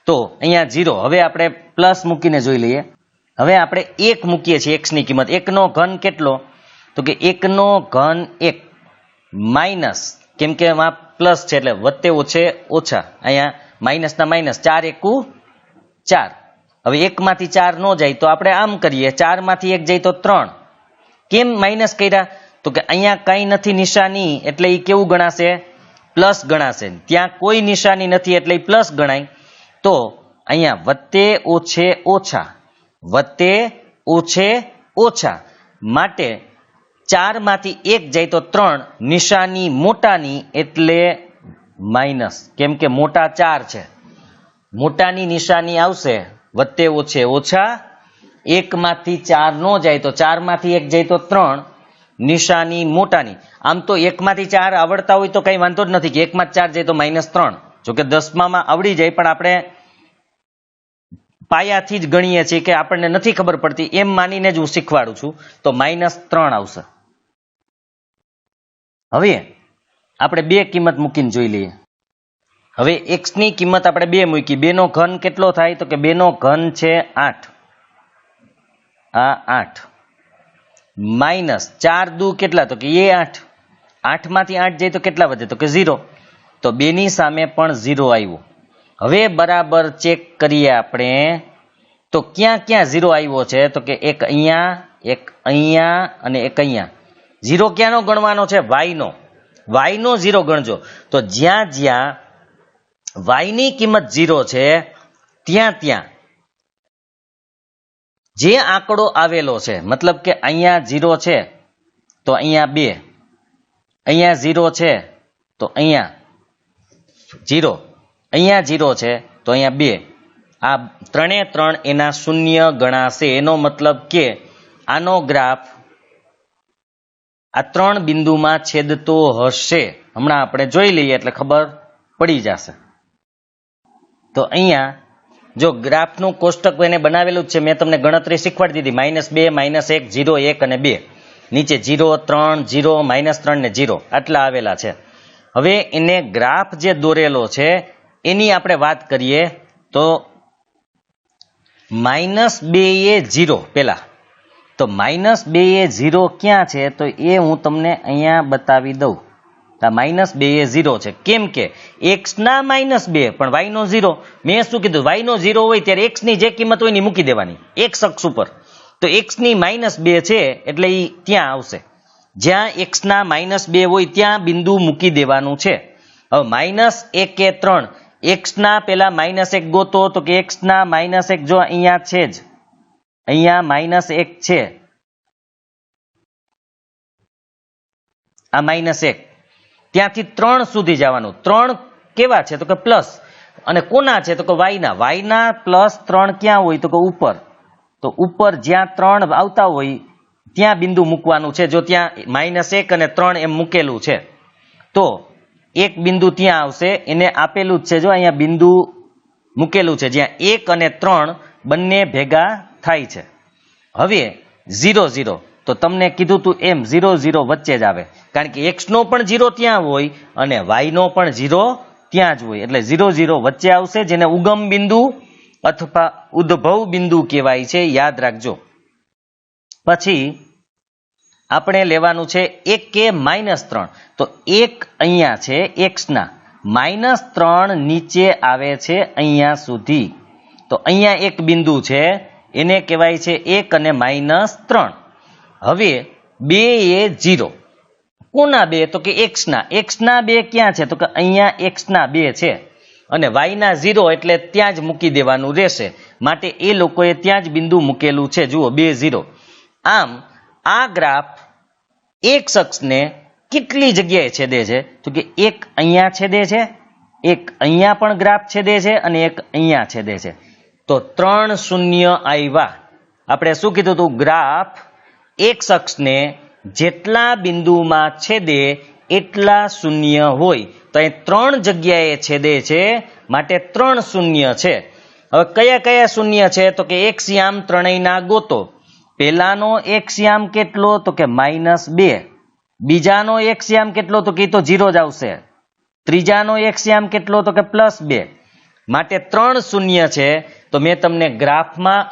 તો અહીંયા 0, હવે આપણે પ્લસ મૂકીને જોઈ લઈએ. હવે આપણે 1 મૂકીએ છીએ x ની કિંમત. 1 નો ઘન કેટલો, તો કે 1 નો ઘન 1 માઇનસ, કેમ કે એમાં પ્લસ છે એટલે વત્તે ઓછે ઓછા, અહીંયા માઇનસ ના માઇનસ, 4 એકુ 4. હવે 1 માંથી 4 નો જાય તો આપણે આમ કરીએ, 4 માંથી 1 જાય તો 3. કેમ માઇનસ કર્યા, તો કે અહીંયા કઈ નથી નિશાની એટલે એ કેવું ગણાશે, પ્લસ ગણાશે. ત્યાં કોઈ નિશાની નથી એટલે એ પ્લસ ગણાય. તો અહીંયા વત્તે ઓછે ઓછા, વત્તે ઓછે ઓછા, માટે 4 માંથી 1 જાય તો 3, નિશાની મોટાની એટલે માઇનસ, કેમ કે મોટા 4 છે, મોટાની નિશાની આવશે. વત્તે ઓછે ઓછા, 1 માંથી 4 નો જાય તો 4 માંથી 1 જાય તો 3, નિશાની મોટાની. આમ તો 1 માંથી 4 આવડતા હોય તો કઈ વાંધો જ નથી કે 1 માંથી 4 જાય તો -3. જોકે 10માં આવડી જાય, પણ આપણે પાયાથી જ ગણીએ છીએ કે આપણને નથી ખબર પડતી એમ માનીને જ હું શીખવાડું છું. તો -3 આવશે. હવે આપણે 2 કિંમત મૂકીને જોઈ લઈએ. હવે x ની કિંમત આપણે 2 મૂકી, 2 નો ઘન કેટલો થાય, તો કે 2 નો ઘન છે 8, આ 8 માઇનસ 4 દુ કેટલા, તો કે એ 8, 8 માંથી 8 જાય તો કેટલા વધે, તો કે 0, તો 2 ની સામે પણ 0 આવ્યું. હવે બરાબર ચેક કરીએ આપણે તો ક્યાં ક્યાં 0 આવ્યો છે, તો કે એક અહીંયા, એક અહીંયા અને એક અહીંયા. 0 ક્યાંનો ગણવાનો છે, y નો, y નો 0 ગણજો. તો જ્યાં જ્યાં y ની કિંમત 0 છે ત્યાં ત્યાં જે આંકડો આવેલો છે, મતલબ કે અહીંયા 0 છે તો અહીંયા 2, અહીંયા 0 છે તો અહીંયા 0, અહીંયા 0 છે તો અહીંયા 2, આ 3 એના શૂન્ય ગણાશે. એનો મતલબ કે આનો ગ્રાફ આ 3 બિંદુમાં છેદતો હશે. હમણાં આપણે જોઈ લઈએ એટલે ખબર પડી જશે. તો અહીંયા જો ગ્રાફનું કોષ્ટક એને બનાવેલું જ છે, મેં તમને ગણતરી શીખવાડી દીધી, -2, -1, 0, 1 અને 2. નીચે 0, 3, 0, -3 ને 0 આટલા આવેલા છે. હવે એને ગ્રાફ જે દોરેલો છે એની આપણે વાત કરીએ તો -2 એ 0 પેલા, તો -2 એ 0 ક્યાં છે તો એ હું તમને અહીંયા બતાવી દઉં. -2 એ 0 છે. કેમ કે x ના -2 પણ y નો 0. મેં શું કીધું, y નો 0 હોય ત્યારે x ની જે કિંમત હોય એની મૂકી દેવાની x અક્ષ ઉપર. તો x ની -2 છે એટલે એ ત્યાં આવશે. જ્યાં x ના -2 હોય ત્યાં બિંદુ મૂકી દેવાનું છે. હવે -1 એ 3, x ના પેલા -1 ગોતો, તો કે x ના -1 જો અહીંયા છે જ, અહીંયા -1 છે, આ -1, ત્યાંથી 3 સુધી જવાનું. 3 કેવા છે તો કે પ્લસ, અને કોના છે તો કે y ના +3 ક્યાં હોય તો કે ઉપર. તો ઉપર જ્યાં 3 આવતા હોય ત્યાં બિંદુ મૂકવાનું છે. જો ત્યાં -1 અને 3 એમ મૂકેલું છે તો એક બિંદુ ત્યાં આવશે, એને આપેલું જ છે જો અહીંયા બિંદુ મૂકેલું છે જ્યાં 1 અને 3 બંને ભેગા થાય છે. હવે 0, 0 તો તમને કીધું તું એમ 0, 0 વચ્ચે જ આવે, કારણ કે x નો પણ 0 ત્યાં હોય અને y નો પણ 0 ત્યાં જ હોય, એટલે 0, 0 વચ્ચે આવશે, જેને ઉગમ બિંદુ અથવા ઉદ્ભવ બિંદુ કહેવાય છે, યાદ રાખજો. પછી આપણે લેવાનું છે 1 કે -3, તો 1 અહીંયા છે x ના, -3 નીચે આવે છે અહીંયા સુધી, તો અહીંયા એક બિંદુ છે એને કહેવાય છે 1 અને -3. હવે 2 એ 0, કોના 2 તો કે x ના 2 ક્યાં છે તો કે અહીંયા x ના 2 છે, અને y ના 0 એટલે ત્યાં જ મૂકી દેવાનું રહેશે, માટે એ લોકોએ ત્યાં જ બિંદુ મૂકેલું છે. જુઓ 2, 0. આમ આ ગ્રાફ એક અક્ષને કેટલી જગ્યાએ છેદે છે તો કે એક અહીંયા છેદે છે, એક અહીંયા પણ ગ્રાફ છેદે છે, અને એક અહીંયા છેદે છે. તો 3 શૂન્ય આવ્યા. આપણે શું કીધું હતું, ગ્રાફ એક અક્ષને જેટલા બિંદુમાં છેદે એટલા શૂન્ય હોય, તો અહીં 3 જગ્યાએ છેદે છે માટે 3 શૂન્ય છે. હવે કયા કયા શૂન્ય છે તો કે એક શ્યામ ત્રણેયના ગોતો. પહેલાનો એક શ્યામ કેટલો તો કે -2, બીજાનો એક શ્યામ કેટલો તો કે તો 0 જ આવશે, ત્રીજાનો એક શ્યામ કેટલો તો કે +2, માટે 3 શૂન્ય છે. તો મેં તમને ગ્રાફમાં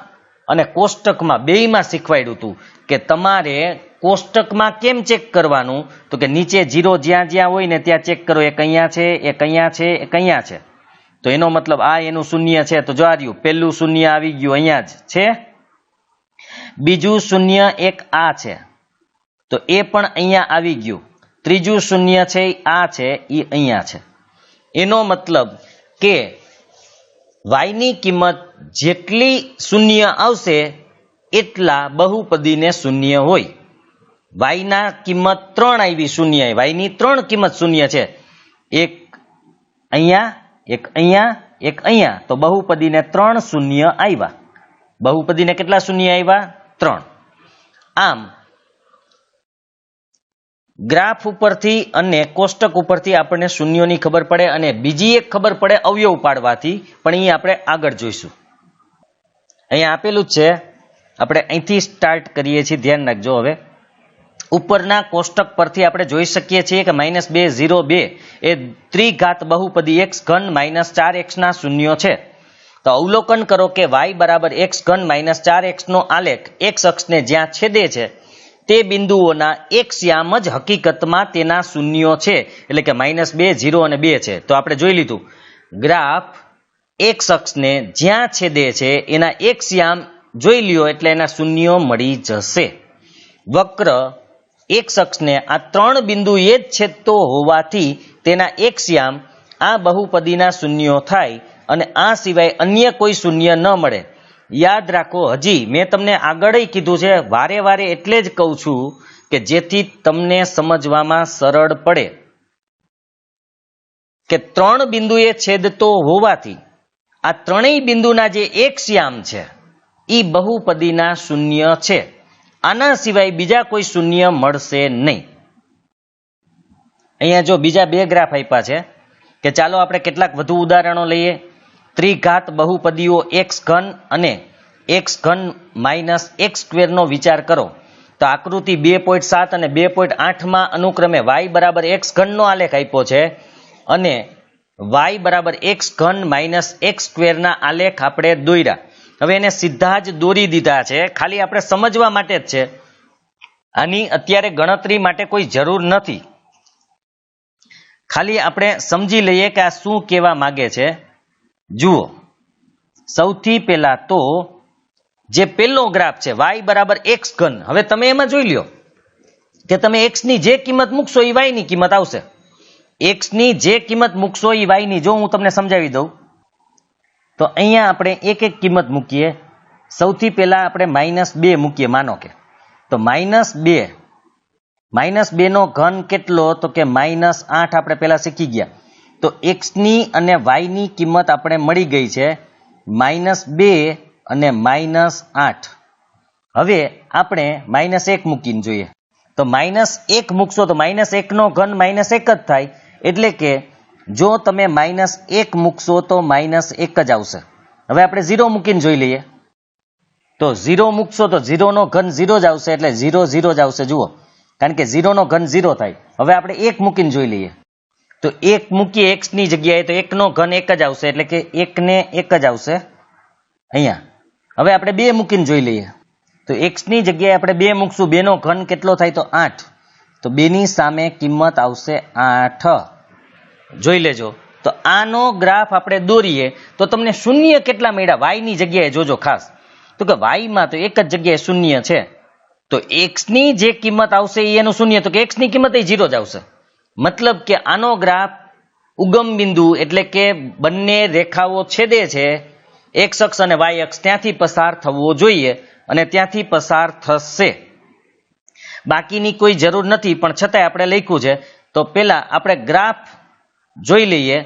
અને કોષ્ટકમાં બેયમાં શીખવાડ્યું હતું કે તમારે કોષ્ટકમાં કેમ ચેક કરવાનું તો કે નીચે 0 જ્યાં જ્યાં હોય ને ત્યાં ચેક કરો, એક અહીંયા છે, એક અહીંયા છે, એક અહીંયા છે, તો એનો મતલબ આ એનું શૂન્ય છે. તો જો આ રહ્યું, પહેલું શૂન્ય આવી ગયું અહીંયા જ છે, બીજું શૂન્ય એક આ છે તો એ પણ અહીંયા આવી ગયું, ત્રીજું શૂન્ય છે આ છે એ અહીંયા છે. એનો મતલબ કે y ની કિંમત જેટલી શૂન્ય આવશે એટલા બહુપદીને શૂન્ય હોય. y ના કિંમત 3 આવી શૂન્ય, y ની 3 કિંમત શૂન્ય છે, એક અહીંયા, એક અહીંયા, એક અહીંયા, તો બહુપદીને 3 શૂન્ય આવ્યા. બહુપદીને કેટલા શૂન્ય આવ્યા? 3. આમ ગ્રાફ ઉપરથી અને કોષ્ટક ઉપરથી આપણને શૂન્યોની ખબર પડે, અને બીજી એક ખબર પડે અવયવ પાડવાથી, પણ એ આપણે આગળ જોઈશું. અહીંયા આપેલું જ છે, આપણે અહીંથી સ્ટાર્ટ કરીએ છીએ, ધ્યાન રાખજો. હવે ઉપરના કોષ્ટક પરથી આપણે જોઈ શકીએ છીએ કે -2, 0, 2 એ ત્રિઘાત બહુપદી x3 -4x ના શૂન્યો છે. તો અવલોકન કરો કે y બરાબર x3 -4x નો આલેખ x અક્ષને જ્યાં છેદે છે તે બિંદુઓના એક શ્યામ જ હકીકતમાં તેના શૂન્યો છે, એટલે કે -2, 0 અને 2 છે. તો આપણે જોઈ લીધું, ગ્રાફ એક અક્ષને જ્યાં છેદે છે એના એક શ્યામ જોઈ લ્યો એટલે એના શૂન્યો મળી જશે. વક્ર એક અક્ષને આ 3 બિંદુએ જ છેદતો હોવાથી તેના એક શ્યામ આ બહુપદીના શૂન્યો થાય, અને આ સિવાય અન્ય કોઈ શૂન્ય ન મળે. યાદ રાખો, હજી મેં તમને આગળ કીધું છે, વારે વારે એટલે જ કહું છું કે જેથી તમને સમજવામાં સરળ પડે, કે 3 બિંદુએ છેદતો હોવાથી આ ત્રણેય બિંદુના જે એક શ્યામ છે એ બહુપદીના શૂન્ય છે. આના સિવાય બીજા કોઈ શૂન્ય મળશે નહીં. અહીંયા જો બીજા 2 ગ્રાફ આપ્યા છે, કે ચાલો આપણે કેટલાક વધુ ઉદાહરણો લઈએ. ત્રિઘાત બહુપદીઓ x3 અને x3 - x2 નો વિચાર કરો. તો આકૃતિ 2.7 અને 2.8 અનુક્રમે y બરાબર x ઘનનો આલેખ આપ્યો છે અને y બરાબર x ઘન માઇનસ x સ્ક્વેરના આલેખ આપણે દોર્યા. હવે એને સીધા જ દોરી દીધા છે, ખાલી આપણે સમજવા માટે જ છે. આની અત્યારે ગણતરી માટે કોઈ જરૂર નથી, ખાલી આપણે સમજી લઈએ કે આ શું કહેવા માંગે છે. જુઓ, સૌથી પહેલા તો જે પહેલો ગ્રાફ છે y બરાબર x ઘન, હવે તમે એમાં જોઈ લ્યો કે તમે x ની જે કિંમત મૂકશો એ y ની કિંમત આવશે. x ની જે કિંમત મૂકશો એ y ની, જો હું તમને સમજાવી દઉં તો અહીંયા આપણે એક એક કિંમત મૂકીએ. સૌથી પહેલા આપણે -2 મૂકીએ, માનો કે તો -2 નો ઘન કેટલો, તો કે -8 આપણે પહેલા શીખી ગયા. તો x ની અને y ની કિંમત આપણે મળી ગઈ છે -2 અને -8. હવે આપણે -1 મૂકીને જોઈએ, તો -1 મૂકશો તો -1 નો ઘન -1 જ થાય, એટલે કે જો તમે -1 મૂકશો તો -1 જ આવશે. હવે આપણે 0 મૂકીને જોઈ લઈએ, તો 0 મૂકશો તો 0 નો ઘન 0 જ આવશે, એટલે 0 0 જ આવશે. જુઓ, કારણ કે 0 નો ઘન 0 થાય. હવે આપણે 1 મૂકીને જોઈ લઈએ, તો 1 મૂકીએ x ની જગ્યાએ તો 1 નો ઘન 1 જ આવશે, એટલે કે 1 ને 1 જ આવશે અહીંયા. હવે આપણે 2 મૂકીને જોઈ લઈએ, તો x ની જગ્યાએ આપણે 2 મૂકશું, 2 નો ઘન કેટલો થાય, તો 8. તો 2 ની સામે કિંમત આવશે 8. જોઈ લેજો. તો આનો ગ્રાફ આપણે દોરીએ તો તમને શૂન્ય કેટલા મળ્યા y ની જગ્યાએ, જોજો ખાસ, તો કે y માં તો એક જ જગ્યાએ શૂન્ય છે, તો x ની જે કિંમત આવશે એનું શૂન્ય, તો કે x ની કિંમત એ 0 જ આવશે. મતલબ કે આનો ગ્રાફ ઉગમ બિંદુ એટલે કે બંને રેખાઓ છેદે છે x અક્ષ અને y અક્ષ, ત્યાંથી પસાર થવો જોઈએ અને ત્યાંથી પસાર થશે. બાકીની કોઈ જરૂર નથી, પણ છતાંય આપણે લખ્યું છે. તો પેલા આપણે ગ્રાફ જોઈ લઈએ.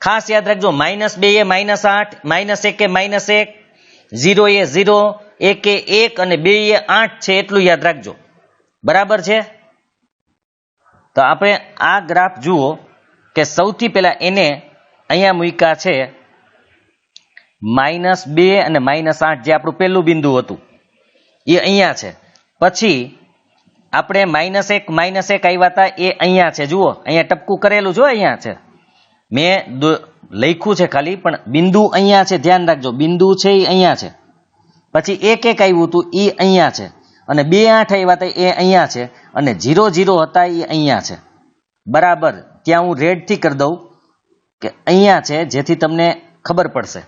ખાસ યાદ રાખજો, -2 એ -8, -1 એ -1, 0 એ 0, 1 એ 1 અને 2 એ 8 છે, એટલું યાદ રાખજો. બરાબર છે? તો આપણે આ ગ્રાફ જુઓ કે સૌથી પહેલા એને અહીંયા મૂક્યા છે -2 અને -8, જે આપણું પહેલું બિંદુ હતું એ અહીંયા છે. પછી આપણે -1 આવ્યા હતા એ અહીંયા છે. જુઓ, અહીંયા ટપકું કરેલું જો અહીંયા છે, મેં લખ્યું છે ખાલી, પણ બિંદુ અહીંયા છે, ધ્યાન રાખજો. બિંદુ છે એ અહીંયા છે. પછી 1 આવ્યું હતું એ અહીંયા છે, અને 2 8 આવ્યા હતા એ અહીંયા છે, અને 0 0 હતા એ અહીંયા છે. બરાબર, ત્યાં હું રેડથી કરી દઉં કે અહીંયા છે, જેથી તમને ખબર પડશે.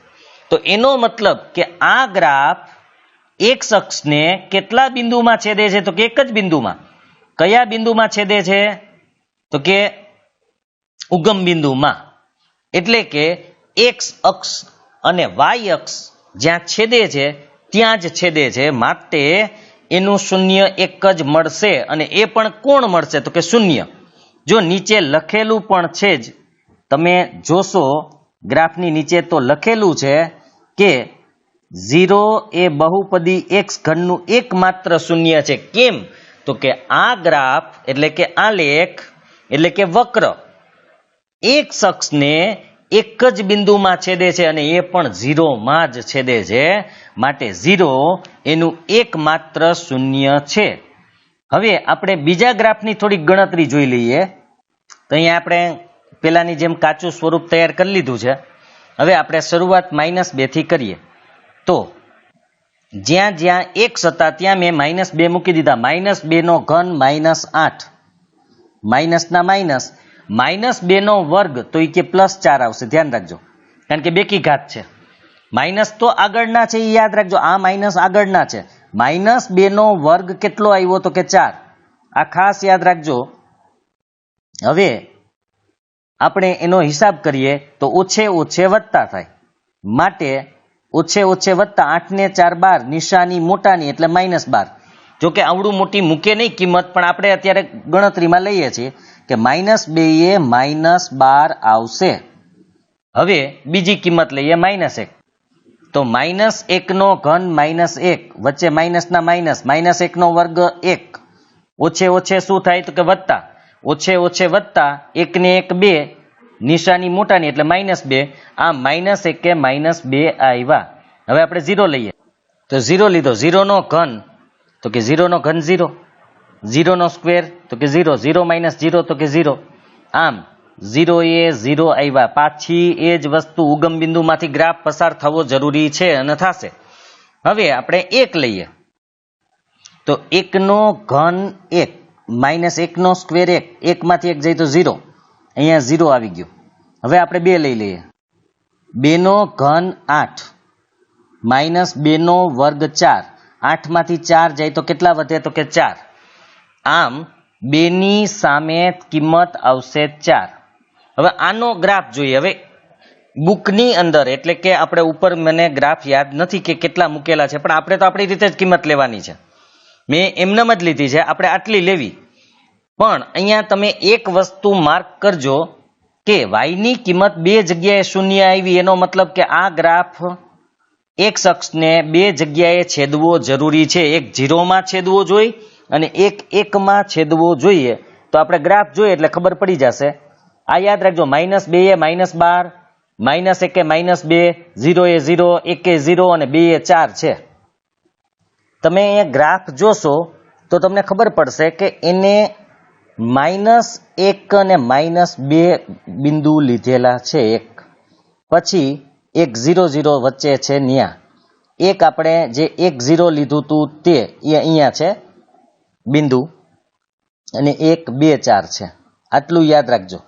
તો એનો મતલબ કે આ ગ્રાફ x અક્ષને કેટલા બિંદુમાં છેદે છે, તો કે એક જ બિંદુમાં. કયા બિંદુમાં છેદે છે, તો કે ઉગમ બિંદુમાં. એટલે કે x અક્ષ અને y અક્ષ જ્યાં છેદે છે ત્યાં જ છેદે છે, માટે એનું શૂન્ય એક જ મળશે. અને એ પણ કોણ મળશે, તો કે શૂન્ય. જો નીચે લખેલું પણ છે જ, તમે જોશો ગ્રાફની નીચે તો લખેલું છે કે 0 એ બહુપદી x ઘનનું એકમાત્ર શૂન્ય છે. કેમ, તો કે આ ગ્રાફ એટલે કે આલેખ એટલે કે વક્ર એક અક્ષને એક જ બિંદુમાં છેદે છે, અને એ પણ 0 માં જ છેદે છે, માટે 0 એનું એકમાત્ર શૂન્ય છે. હવે આપણે બીજા ગ્રાફની થોડીક ગણતરી જોઈ લઈએ. તો અહીંયા આપણે પેલાની જેમ કાચું સ્વરૂપ તૈયાર કરી લીધું છે. હવે આપણે શરૂઆત -2 થી કરીએ. તો જ્યાં જ્યાં x હતા ત્યાં મેં -2 મૂકી દીધા. -2 નો ઘન -8, માઇનસના માઇનસ, -2 નો વર્ગ તો એ કે +4 આવશે. ધ્યાન રાખજો, કારણ કે બેકી ઘાત છે. માઇનસ તો આગળના છે એ યાદ રાખજો, આ માઇનસ આગળના છે. -2 નો વર્ગ કેટલો આવ્યો, તો કે 4. આ ખાસ યાદ રાખજો. હવે આપણે એનો હિસાબ કરીએ તો ઓછે ઓછે વધતા થાય, માટે ઓછે ઓછે વધતા 8 ને 4 12, નિશાની મોટાની એટલે -12. જોકે આવડું મોટી મૂકે નહીં કિંમત, પણ આપણે અત્યારે ગણતરીમાં લઈએ છીએ કે -2 એ -12 આવશે. હવે બીજી કિંમત લઈએ -1. તો -1 નો ઘન -1, વચ્ચે માઇનસના માઇનસ, -1 નો વર્ગ 1, ઓછે ઓછે શું થાય, તો કે વધતા, ઓછે ઓછે વધતા 1 ને 1 2, નિશાની મોટાની એટલે -2. આ -1 કે -2 આવ્યા. હવે આપણે 0 લઈએ, તો 0 લીધો. 0 નો ઘન, તો કે 0 નો ઘન 0, 0 નો સ્ક્વેર તો કે 0, 0 માઇનસ 0 તો કે 0. આમ 0 એ 0 આવ્યા. પાછી એ જ વસ્તુ ઉગમ બિંદુમાંથી ગ્રાફ પસાર થવો જરૂરી છે અને થશે. હવે આપણે 1 લઈએ તો 1 નો ઘન 1 માઇનસ 1 નો સ્ક્વેર 1, 1 માંથી 1 જાય તો 0, અહીંયા 0 આવી ગયું. હવે આપણે 2 લઈ લઈએ. 2 નો ઘન 8 માઇનસ 2 નો વર્ગ 4, 8 માંથી 4 જાય તો કેટલા વધે તો કે 4. આમ 2 ની સામે કિંમત આવશે 4. હવે આનો ગ્રાફ જોઈએ. હવે બુકની અંદર એટલે કે આપણે ઉપર મને ગ્રાફ યાદ નથી કે કેટલા મૂકેલા છે, પણ આપણે તો આપણી રીતે જ કિંમત લેવાની છે. મેં એમનેમ જ લીધી છે, આપણે આટલી લેવી. પણ અહીંયા તમે એક વસ્તુ માર્ક કરજો કે y ની કિંમત 2 જગ્યાએ શૂન્ય આવી, એનો મતલબ કે આ ગ્રાફ એક અક્ષને 2 જગ્યાએ છેદવો જરૂરી છે. એક 0 માં છેદવો જોઈએ અને એક 1 માં છેદવો જોઈએ. તો આપણે ગ્રાફ જોઈએ એટલે ખબર પડી જશે. આ યાદ રાખજો, -2 એ -12, -1 એ -2, 0 એ 0, 1 એ 0 અને 2 એ 4 છે. તમે એ ગ્રાફ જોશો તો તમને ખબર પડશે કે એને -1 અને -2 બિંદુ લીધેલા છે. એક પછી એક 0 0 વચ્ચે છે ન્યા. એક આપણે જે 1 0 લીધું હતું તે એ અહીંયા છે બિંદુ, અને 1 2 4 છે. આટલું યાદ રાખજો.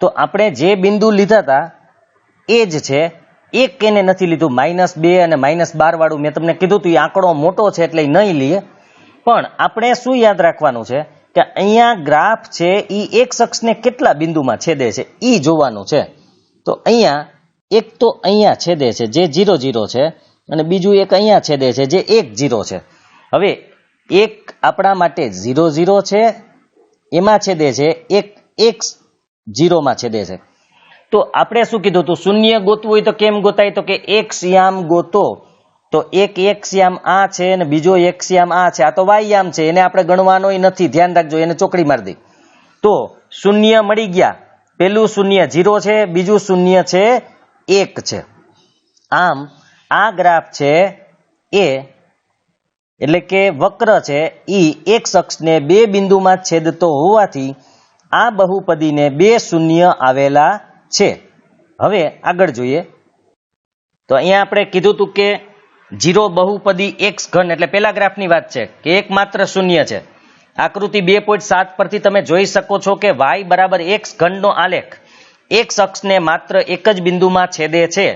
તો આપણે જે બિંદુ લીધા હતા એ જ છે. એક એને નથી લીધું, -2 અને -12 વાળું મેં તમને કીધું હતું, એ આંકડો મોટો છે એટલે નહીં લઈએ. પણ આપણે શું યાદ રાખવાનું છે કે અહીંયા ગ્રાફ છે એ એક અક્ષને કેટલા બિંદુમાં છેદે છે એ જોવાનું છે. તો અહીંયા એક તો અહીંયા છેદે છે જે 0 0 છે, અને બીજું એક અહીંયા છેદે છે જે 1 0 છે. હવે એક આપણા માટે 0 0 છે એમાં છેદે છે, એક 1 0 માં છેદે છે. તો આપણે શું કીધું હતું, શૂન્ય ગોતવું હોય તો કેમ ગોતાય તો કે એક યામ ગોતો. તો એક યામ આ છે અને બીજો એક યામ આ છે. આ તો y યામ છે, એને આપણે ગણવાનો નથી, ધ્યાન રાખજો, એને ચોકડી મારી દઈ. તો શૂન્ય મળી ગયા. પેલું શૂન્ય 0 છે, બીજું શૂન્ય છે 1 છે. આમ આ ગ્રાફ છે એ એટલે કે વક્ર છે એ એક અક્ષને 2 બિંદુમાં છેદતો હોવાથી આ બહુપદીને 2 શૂન્ય આવેલા છે. હવે આગળ જોઈએ તો અહીંયા આપણે કીધું હતું કે 0 બહુપદી x ઘન, એટલે પેલા ગ્રાફની વાત છે કે એક માત્ર શૂન્ય છે. આકૃતિ 2.7 પરથી તમે જોઈ શકો છો કે y બરાબર x ઘનનો આલેખ x અક્ષને માત્ર એક જ બિંદુમાં છેદે છે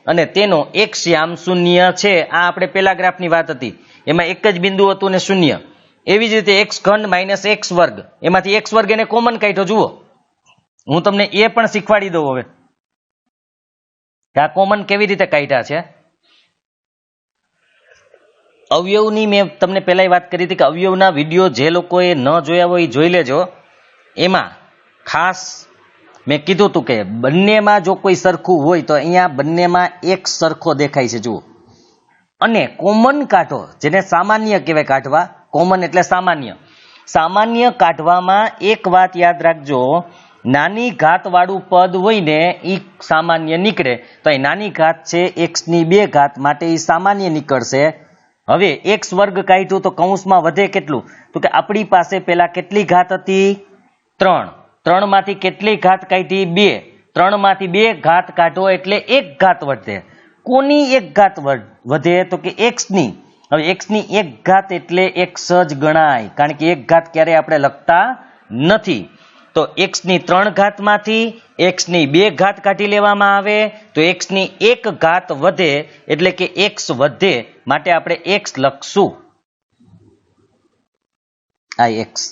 અને તેનો x યામ શૂન્ય છે. આ આપણે પેલા ગ્રાફની વાત હતી, એમાં એક જ બિંદુ હતું ને શૂન્ય. એવી જ રીતે x ઘન માઇનસ x વર્ગ, એમાંથી x વર્ગ એને કોમન કાઢ્યો. જુઓ, હું તમને એ પણ શીખવાડી દઉં હવે કે આ કોમન કેવી રીતે કાઢ્યા છે. અવયવની મેં તમને પહેલા વાત કરી હતી કે અવયવના વિડીયો જે લોકોએ ન જોયા હોય એ જોઈ લેજો. એમાં ખાસ મેં કીધું હતું કે બંનેમાં જો કોઈ સરખું હોય તો અહીંયા બંનેમાં એક સરખો દેખાય છે. જુઓ, અને કોમન કાઢો, જેને સામાન્ય કહેવાય કાઢવા. કોમન એટલે સામાન્ય. સામાન્ય કાઢવામાં એક વાત યાદ રાખજો, નાની ઘાત વાળું પદ હોય ને એ સામાન્ય નીકળે. તો અહીં નાની ઘાત છે x ની 2 ઘાત, માટે એ સામાન્ય નીકળશે. હવે x વર્ગ કાઢ્યું તો કૌંસમાં વધે કેટલું, તો કે આપણી પાસે પેલા કેટલી ઘાત હતી 3, 3 માંથી કેટલી ઘાત કાઢી 2, 3 માંથી 2 ઘાત કાઢો એટલે 1 ઘાત વધે. કોની 1 ઘાત વધે તો કે x ની. હવે x ની 1 ઘાત એટલે x જ ગણાય, કારણ કે 1 ઘાત ક્યારે આપણે લખતા નથી. તો x ની 3 ઘાત માંથી x ની 2 ઘાત કાઢી લેવામાં આવે તો x ની 1 ઘાત વધે, એટલે કે x વધે, માટે આપણે x લખશું. આ x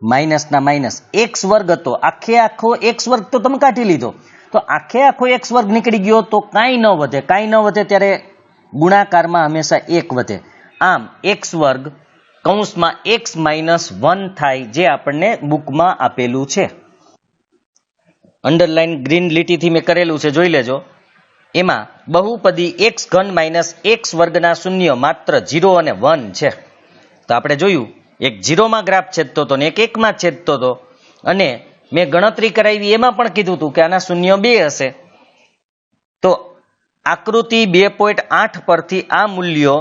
માઇનસ ના માઇનસ x વર્ગ હતો, આખે આખો x વર્ગ તો તમે કાઢી લીધો, તો આખે આખો x વર્ગ નીકળી ગયો તો કાંઈ ન વધે. કાંઈ ન વધે ત્યારે ગુણાકારમાં હંમેશા 1 વધે. આમ x વર્ગ કૌંસમાં x માઇનસ 1 થાય, જે આપણને બુકમાં આપેલું છે. અંડરલાઈન ગ્રીન લીટીથી મેં કરેલું છે, જોઈ લેજો. એમાં બહુપદી x ઘન માઇનસ x વર્ગના શૂન્ય માત્ર 0 અને 1 છે. તો આપણે જોયું એક 0 માં ગ્રાફ છેદતો હતો ને એક 1 માં છેદતો હતો, અને મેં ગણતરી કરાવી એમાં પણ કીધું હતું કે આના શૂન્ય 2 હશે. તો આકૃતિ 2.8 પરથી આ મૂલ્યો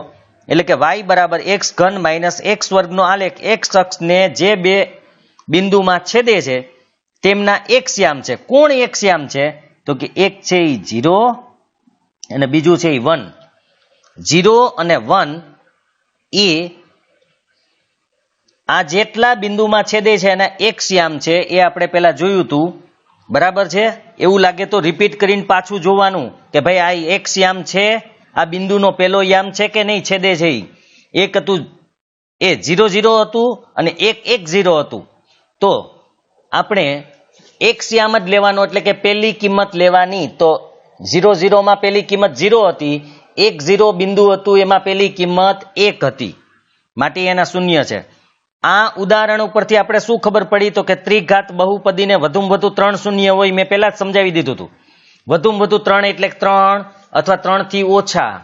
એટલે કે y બરાબર x ઘન માઇનસ x વર્ગનો આલેખ x અક્ષને જે બે બિંદુમાં છેદે છે તેમના એક શ્યામ છે. કોણ એક શ્યામ છે? તો કે એક છે એ 0 અને બીજું છે એ 1. 0 અને 1 એ આ જેટલા બિંદુમાં છેદે છે એના એક શ્યામ છે. એ આપણે પેલા જોયું હતું, બરાબર છે. એવું લાગે તો રિપીટ કરીને પાછું જોવાનું કે ભાઈ આ એક શ્યામ છે, આ બિંદુનો પેલો યામ છે કે નહીં છેદે છે. એક હતું એ 0 0 હતું અને એક 1 0 હતું. તો આપણે એક શ્યામ જ લેવાનો, એટલે કે પહેલી કિંમત લેવાની. તો 0 0 માં પહેલી કિંમત 0 હતી, 1 0 બિંદુ હતું એમાં પહેલી કિંમત 1 હતી, માટે એના શૂન્ય છે. આ ઉદાહરણ ઉપરથી આપણે શું ખબર પડી? તો કે ત્રિઘાત બહુપદીને વધુમાં વધુ 3 શૂન્ય હોય. મેં પહેલા જ સમજાવી દીધું હતું. વધુમાં વધુ 3 એટલે 3 અથવા 3 થી ઓછા,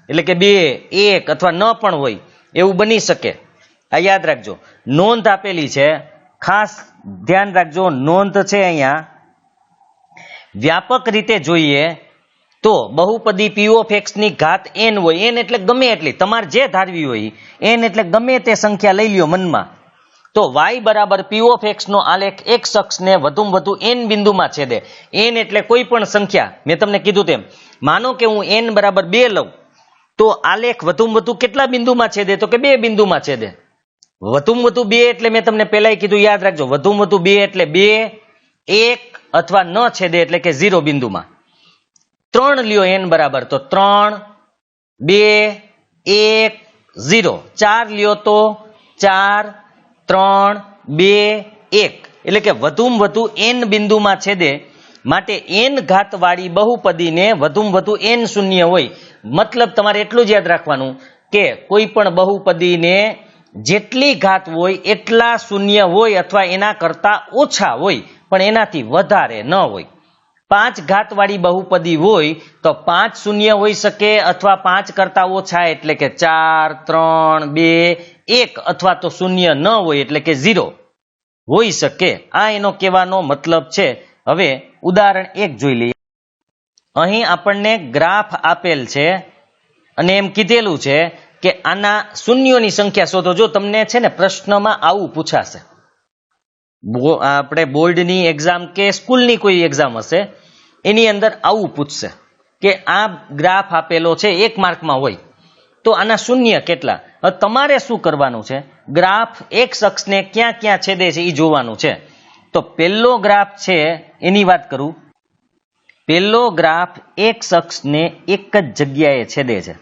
એટલે કે 2, 1 અથવા ન પણ હોય એવું બની શકે. આ યાદ રાખજો. નોંધ આપેલી છે, ખાસ ધ્યાન રાખજો. નોંધ છે અહીંયા, વ્યાપક રીતે જોઈએ તો બહુપદી p of x ની ઘાત n હોય. n એટલે ગમે એટલી, તમારે જે ધારવી હોય. n એટલે ગમે તે સંખ્યા લઈ લ્યો મનમાં. તો y બરાબર p of x નો આલેખ x અક્ષને વધુમાં વધુ n બિંદુમાં છેદે. n એટલે કોઈ પણ સંખ્યા. મેં તમને કીધું તેમ, માનો કે હું n બરાબર 2 લઉં તો આલેખ વધુમાં વધુ કેટલા બિંદુમાં છેદે? તો કે 2 બિંદુમાં છેદે. વધુમાં વધુ 2 એટલે મેં તમને પહેલા કીધું, યાદ રાખજો. વધુમાં વધુ 2 એટલે 2, 1 અથવા ન છેદે એટલે કે 0 બિંદુમાં. 3 લ્યો n બરાબર, તો 3, 2, 1, 0. 4 લ્યો તો 4, 3, 2, 1. એટલે કે વધુમાં વધુ n બિંદુમાં છેદે. માટે n ઘાત વાળી બહુપદીને વધુમાં વધુ n શૂન્ય હોય. મતલબ તમારે એટલું જ યાદ રાખવાનું કે કોઈ પણ બહુપદીને જેટલી ઘાત હોય એટલા શૂન્ય હોય અથવા એના કરતા ઓછા હોય, પણ એનાથી વધારે ન હોય. 5 ઘાત વાળી બહુપદી હોય તો 5 શૂન્ય હોઈ શકે અથવા 5 કરતા ઓછા, એટલે કે 4, 3, 2, 1 અથવા તો શૂન્ય ન હોય એટલે કે 0 હોઈ શકે. આ એનો કહેવાનો મતલબ છે. હવે ઉદાહરણ 1 જોઈ લઈએ. અહીં આપણને ગ્રાફ આપેલ છે અને એમ કીધેલું છે કે આના શૂન્યોની સંખ્યા શોધો. જો તમને છે ને પ્રશ્નમાં આવું પૂછાશે, આપણે બોર્ડની એક્ઝામ કે સ્કૂલની કોઈ એક્ઝામ હશે એની અંદર આવું પૂછશે કે આ ગ્રાફ આપેલો છે, 1 માર્કમાં હોય, તો આના શૂન્ય કેટલા? હવે તમારે શું કરવાનું છે? ગ્રાફ x અક્ષને ક્યાં ક્યાં છેદે છે એ જોવાનું છે. તો પહેલો ગ્રાફ છે એની વાત કરું. પહેલો ગ્રાફ x અક્ષને એક જ જગ્યાએ છેદે છે.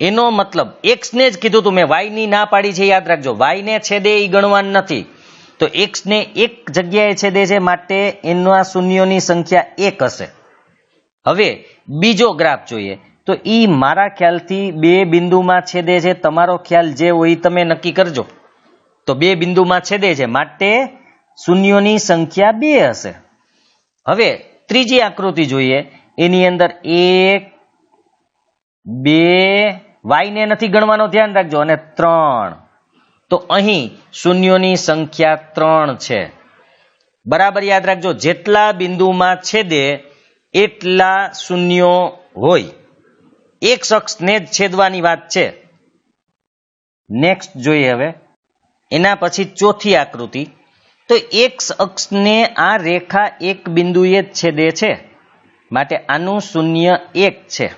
એનો મતલબ x ને જ કીધું તું મેં, y ની ના પાડી છે, યાદ રાખજો. y ને છેદે એ ગણવાનું નથી. તો x ને એક જગ્યાએ છેદે છે, માટે એના શૂન્યોની સંખ્યા 1 હશે. હવે બીજો ગ્રાફ જોઈએ. તો ઈ મારા ખ્યાલથી 2 બિંદુમાં છેદે છે. તમારો ખ્યાલ જે હોય તમે નક્કી કરજો. તો 2 બિંદુમાં છેદે છે, માટે શૂન્યોની સંખ્યા 2 હશે. હવે ત્રીજી આકૃતિ જોઈએ. એની અંદર 1, 2, y ને નથી ગણવાનો, ધ્યાન રાખજો, અને 3. તો અહીં શૂન્યોની સંખ્યા 3 છે. બરાબર યાદ રાખજો. જેટલા બિંદુમાં છેદે એટલા શૂન્યો હોય. એક અક્ષને જ છેદવાની વાત છે. નેક્સ્ટ જોઈએ હવે. એના પછી ચોથી આકૃતિ. તો x અક્ષને આ રેખા એક બિંદુએ જ છેદે છે, માટે આનું શૂન્ય 1 છે.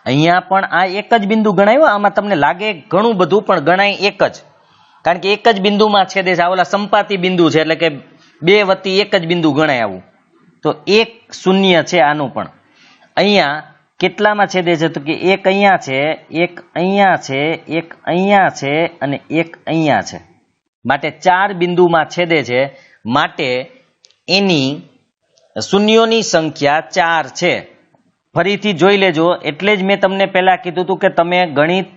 અહીંયા પણ આ એક જ બિંદુ ગણાય. આમાં તમને લાગે ઘણું બધું, પણ ગણાય એક જ, કારણ કે એક જ બિંદુમાં છેદે છે. આ ઓલા સંપાતી બિંદુ છે, એટલે કે 2 વત્તી એક જ બિંદુ ગણાય આવું. તો 1 શૂન્ય છે આનું પણ. અહીંયા કેટલામાં છેદે છે? તો કે 1 અહીંયા છે, 1 અહીંયા છે, 1 અહીંયા છે અને 1 અહીંયા છે. માટે 4 બિંદુમાં છેદે છે, માટે એની શૂન્યોની સંખ્યા 4 છે. ફરીથી જોઈ લેજો. એટલે જ મેં તમને પહેલા કીધું હતું કે તમે ગણિત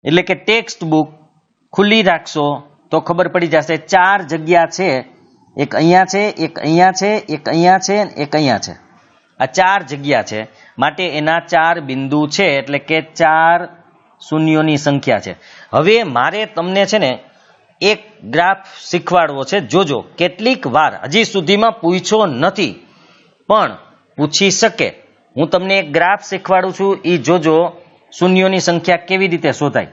એટલે કે ટેક્સ્ટ બુક ખુલ્લી રાખશો તો ખબર પડી જશે. 4 જગ્યા છે. એક અહીંયા છે, એક અહીંયા છે, એક અહીંયા છે, એક અહીંયા છે. આ 4 જગ્યા છે, માટે એના 4 બિંદુ છે, એટલે કે 4 શૂન્યોની સંખ્યા છે. હવે મારે તમને છે ને એક ગ્રાફ શીખવાડવો છે. જોજો, કેટલીક વાર હજી સુધીમાં પૂછ્યો નથી પણ પૂછી શકે. હું તમને એક ગ્રાફ શીખવાડું છું, એ જોજો શૂન્યોની સંખ્યા કેવી રીતે શોધાય?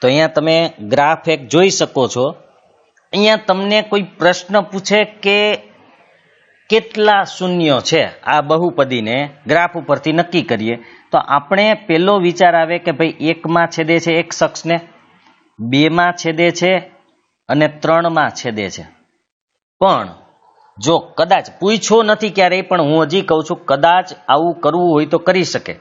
તો અહીંયા તમે ગ્રાફ એક જોઈ શકો છો. અહીંયા તમને કોઈ પ્રશ્ન પૂછે કે કેટલા શૂન્યો છે આ બહુપદીને ગ્રાફ ઉપરથી નક્કી કરીએ, તો આપણે પેલો વિચાર આવે કે ભાઈ 1 માં છેદે છે એક શખ્સને, 2 માં છેદે છે અને 3 માં છેદે છે. પણ જો કદાચ પૂછ્યો નથી ક્યારેય, પણ હું હજી કહું છું, કદાચ આવું કરવું હોય તો કરી શકે.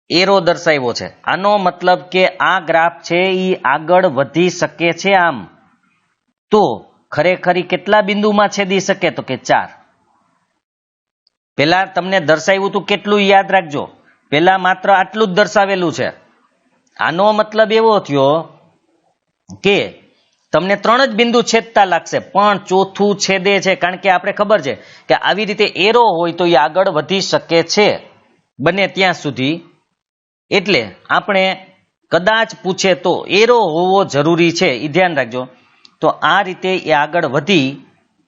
એરો દર્શાવ્યો છે, આનો મતલબ કે આ ગ્રાફ છે એ આગળ વધી શકે છે. આમ તો ખરેખર કેટલા બિંદુમાં છેદી શકે? તો કે 4. પેલા તમને દર્શાવ્યું હતું કેટલું યાદ રાખજો, પેલા માત્ર આટલું જ દર્શાવેલું છે. આનો મતલબ એવો થયો કે તમને 3 જ બિંદુ છેદતા લાગશે, પણ ચોથું છેદે છે. કારણ કે આપણે ખબર છે કે આવી રીતે એરો હોય તો એ આગળ વધી શકે છે બને ત્યાં સુધી. એટલે આપણે કદાચ પૂછે તો એરો હોવો જરૂરી છે, એ ધ્યાન રાખજો. તો આ રીતે એ આગળ વધી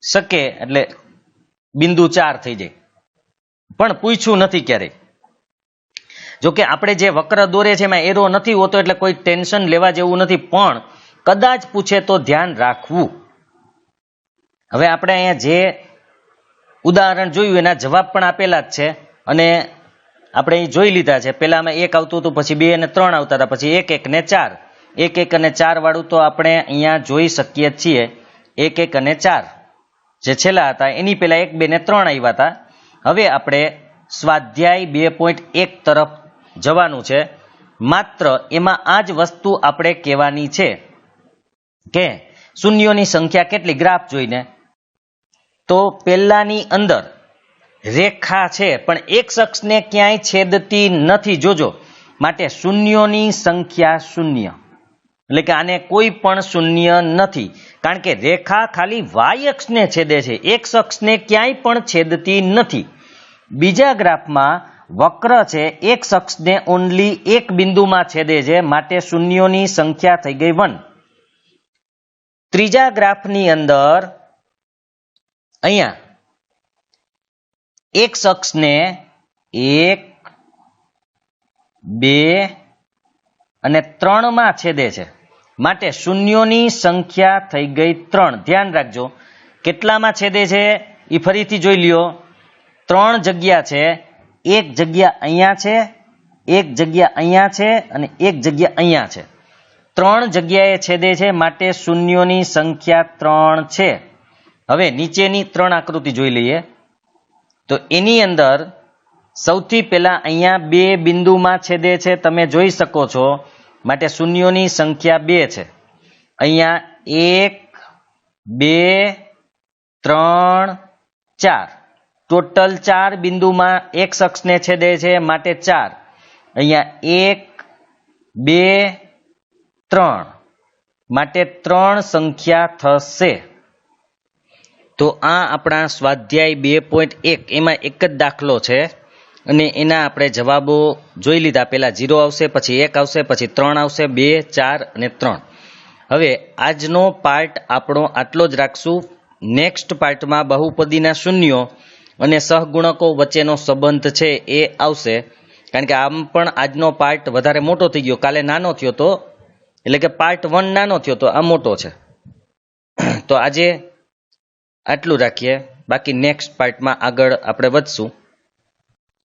શકે એટલે બિંદુ 4 થઈ જાય. પણ પૂછ્યું નથી ક્યારેય. જોકે આપણે જે વક્ર દોરે છે એમાં એરો નથી હોતો એટલે કોઈ ટેન્શન લેવા જેવું નથી, પણ કદાચ પૂછે તો ધ્યાન રાખવું. હવે આપણે અહીંયા જે ઉદાહરણ જોયું એના જવાબ પણ આપેલા જ છે અને આપણે અહીં જોઈ લીધા છે. પહેલામાં 1 આવતું હતું, પછી 2 અને 3 આવતા હતા, પછી 1, 1 ને 4. 1, 1 અને 4 વાળું તો આપણે અહીંયા જોઈ શકીએ છીએ. 1, 1 અને 4 જે છેલ્લા હતા એની પહેલા 1, 2 ને 3 આવ્યા હતા. હવે આપણે સ્વાધ્યાય 2.1 તરફ જવાનું છે. માત્ર એમાં આ જ વસ્તુ આપણે કહેવાની છે કે શૂન્યોની સંખ્યા કેટલી ગ્રાફ જોઈને. તો પહેલાની અંદર રેખા છે પણ એક શખ્સને ક્યાંય છેદતી નથી, જોજો. માટે શૂન્યોની સંખ્યા 0, એટલે કે આને કોઈ પણ શૂન્ય નથી, કારણ કે રેખા ખાલી y અક્ષને છેદે છે, એક શખ્સને ક્યાંય પણ છેદતી નથી. બીજા ગ્રાફમાં વક્ર છે, એક શખ્સને ઓનલી એક બિંદુમાં છેદે છે, માટે શૂન્યોની સંખ્યા થઈ ગઈ 1. ત્રીજા ગ્રાફની અંદર અહીંયા એક શખ્સને 1, 2 અને 3 માં છેદે છે, માટે શૂન્યોની સંખ્યા થઈ ગઈ 3. ધ્યાન રાખજો કેટલામાં છેદે છે એ ફરીથી જોઈ લ્યો. 3 જગ્યા છે, એક જગ્યા અહીંયા છે, એક જગ્યા અહીંયા છે અને એક જગ્યા અહીંયા છે. 3 જગ્યાએ છેદે છે, માટે શૂન્યોની સંખ્યા 3 છે. હવે નીચેની 3 આકૃતિ જોઈ લઈએ. તો એની અંદર સૌથી પહેલા અહીંયા 2 બિંદુમાં છેદે છે, તમે જોઈ શકો છો, માટે શૂન્યોની સંખ્યા 2 છે. અહીંયા 1, 2, 3, 4, ટોટલ 4 બિંદુમાં એક શખ્સને છેદે છે, માટે 4. અહીંયા 1, 2, 3, માટે 3 સંખ્યા થશે. તો આ આપણા સ્વાધ્યાય 2.1 એમાં એક જ દાખલો છે અને એના આપણે જવાબો જોઈ લીધા. પહેલા 0 આવશે, પછી 1 આવશે, પછી 3 આવશે, 2, 4 અને 3. હવે આજનો પાર્ટ આપણો આટલો જ રાખશું. નેક્સ્ટ પાર્ટમાં બહુપદીના શૂન્યો અને સહગુણકો વચ્ચેનો સંબંધ છે એ આવશે, કારણ કે આમ પણ આજનો પાર્ટ વધારે મોટો થઈ ગયો. કાલે નાનો થયો તો, એટલે કે પાર્ટ 1 નાનો થયો તો આ મોટો છે. તો આજે આટલું રાખીએ, બાકી નેક્સ્ટ પાર્ટમાં આગળ આપણે વધશું.